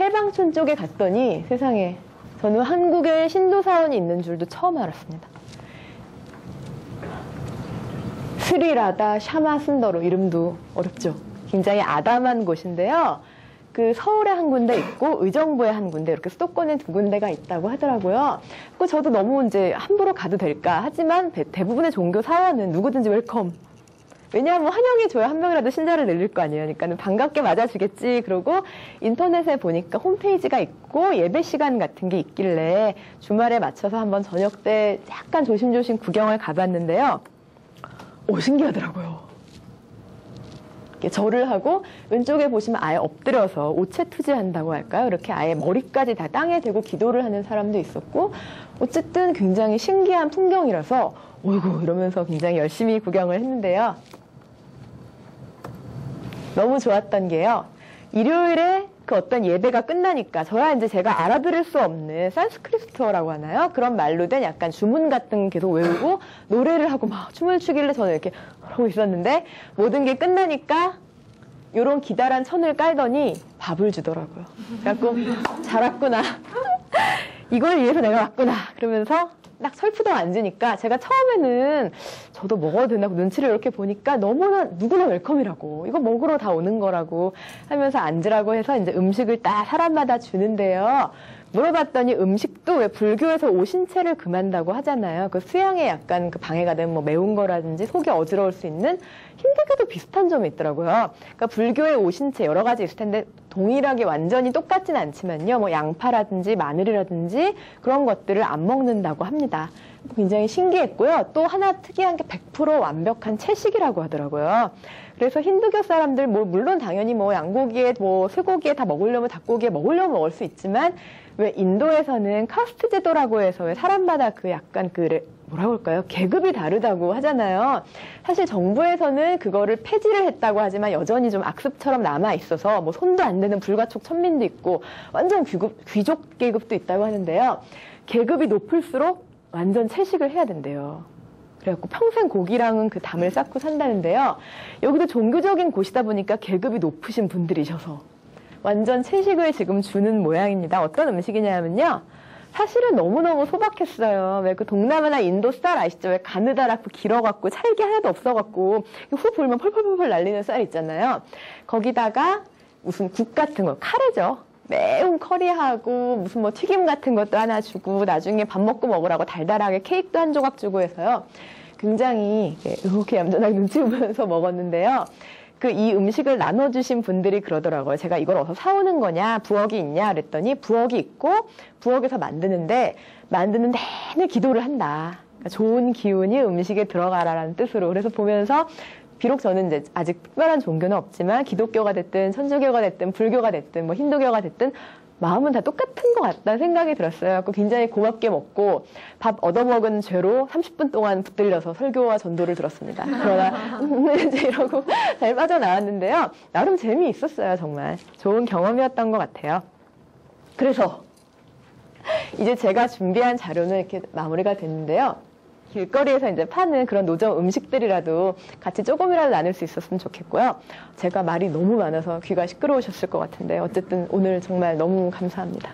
해방촌 쪽에 갔더니 세상에 저는 한국에 힌두 사원이 있는 줄도 처음 알았습니다. 스리라다 샤마순더로 이름도 어렵죠. 굉장히 아담한 곳인데요. 그 서울에 한 군데 있고 의정부에 한 군데 이렇게 수도권에 두 군데가 있다고 하더라고요. 그 저도 너무 이제 함부로 가도 될까 하지만 대부분의 종교 사원은 누구든지 웰컴. 왜냐하면 환영해줘야 한 명이라도 신자를 늘릴 거 아니에요. 그러니까 반갑게 맞아주겠지. 그러고 인터넷에 보니까 홈페이지가 있고 예배 시간 같은 게 있길래 주말에 맞춰서 한번 저녁 때 약간 조심조심 구경을 가봤는데요. 신기하더라고요. 절을 하고 왼쪽에 보시면 아예 엎드려서 오체투지한다고 할까요? 이렇게 아예 머리까지 다 땅에 대고 기도를 하는 사람도 있었고 어쨌든 굉장히 신기한 풍경이라서 어이구 이러면서 굉장히 열심히 구경을 했는데요. 너무 좋았던 게요. 일요일에 그 어떤 예배가 끝나니까 저야 이제 제가 알아들을 수 없는 산스크리트어라고 하나요? 그런 말로 된 약간 주문 같은 거 계속 외우고 노래를 하고 막 춤을 추길래 저는 이렇게 하고 있었는데 모든 게 끝나니까 요런 기다란 천을 깔더니 밥을 주더라고요. 그래갖고 잘 왔구나. 이걸 위해서 내가 왔구나. 그러면서 딱 설프덩 앉으니까 제가 처음에는 저도 먹어도 되나 눈치를 이렇게 보니까 너무나 누구나 웰컴이라고 이거 먹으러 다 오는 거라고 하면서 앉으라고 해서 이제 음식을 딱 사람마다 주는데요. 물어봤더니 음식도 왜 불교에서 오신채를 금한다고 하잖아요. 그 수양에 약간 그 방해가 되면 뭐 매운 거라든지 속이 어지러울 수 있는 힌두교도 비슷한 점이 있더라고요. 그러니까 불교의 오신채 여러 가지 있을 텐데 동일하게 완전히 똑같진 않지만요. 뭐 양파라든지 마늘이라든지 그런 것들을 안 먹는다고 합니다. 굉장히 신기했고요. 또 하나 특이한 게 100% 완벽한 채식이라고 하더라고요. 그래서 힌두교 사람들 뭐 물론 당연히 뭐 양고기에 뭐 쇠고기에 다 먹으려면 닭고기에 먹으려면 먹을 수 있지만 왜 인도에서는 카스트 제도라고 해서 왜 사람마다 그 약간 그 뭐라고 할까요? 계급이 다르다고 하잖아요. 사실 정부에서는 그거를 폐지를 했다고 하지만 여전히 좀 악습처럼 남아 있어서 뭐 손도 안 대는 불가촉 천민도 있고 완전 귀족 계급도 있다고 하는데요. 계급이 높을수록 완전 채식을 해야 된대요. 그래갖고 평생 고기랑은 그 담을 쌓고 산다는데요. 여기도 종교적인 곳이다 보니까 계급이 높으신 분들이셔서 완전 채식을 지금 주는 모양입니다. 어떤 음식이냐면요. 사실은 너무너무 소박했어요. 왜 그 동남아나 인도 쌀 아시죠? 왜 가느다랗고 길어갖고 찰기 하나도 없어갖고 후 불면 펄펄펄펄 날리는 쌀 있잖아요. 거기다가 무슨 국 같은 거, 카레죠. 매운 커리하고 무슨 뭐 튀김 같은 것도 하나 주고 나중에 밥 먹고 먹으라고 달달하게 케이크도 한 조각 주고 해서요. 굉장히 이렇게 얌전하게 눈치 보면서 먹었는데요. 그 이 음식을 나눠주신 분들이 그러더라고요. 제가 이걸 어디서 사오는 거냐, 부엌이 있냐 그랬더니 부엌이 있고 부엌에서 만드는데 내내 기도를 한다. 그러니까 좋은 기운이 음식에 들어가라라는 뜻으로. 그래서 보면서 비록 저는 이제 아직 특별한 종교는 없지만 기독교가 됐든 천주교가 됐든 불교가 됐든 뭐 힌두교가 됐든 마음은 다 똑같은 것 같다는 생각이 들었어요. 굉장히 고맙게 먹고 밥 얻어먹은 죄로 30분 동안 붙들려서 설교와 전도를 들었습니다. 그러나 이제 이러고 잘 빠져나왔는데요. 나름 재미있었어요. 정말 좋은 경험이었던 것 같아요. 그래서 이제 제가 준비한 자료는 이렇게 마무리가 됐는데요. 길거리에서 이제 파는 그런 노점 음식들이라도 같이 조금이라도 나눌 수 있었으면 좋겠고요. 제가 말이 너무 많아서 귀가 시끄러우셨을 것 같은데 어쨌든 오늘 정말 너무 감사합니다.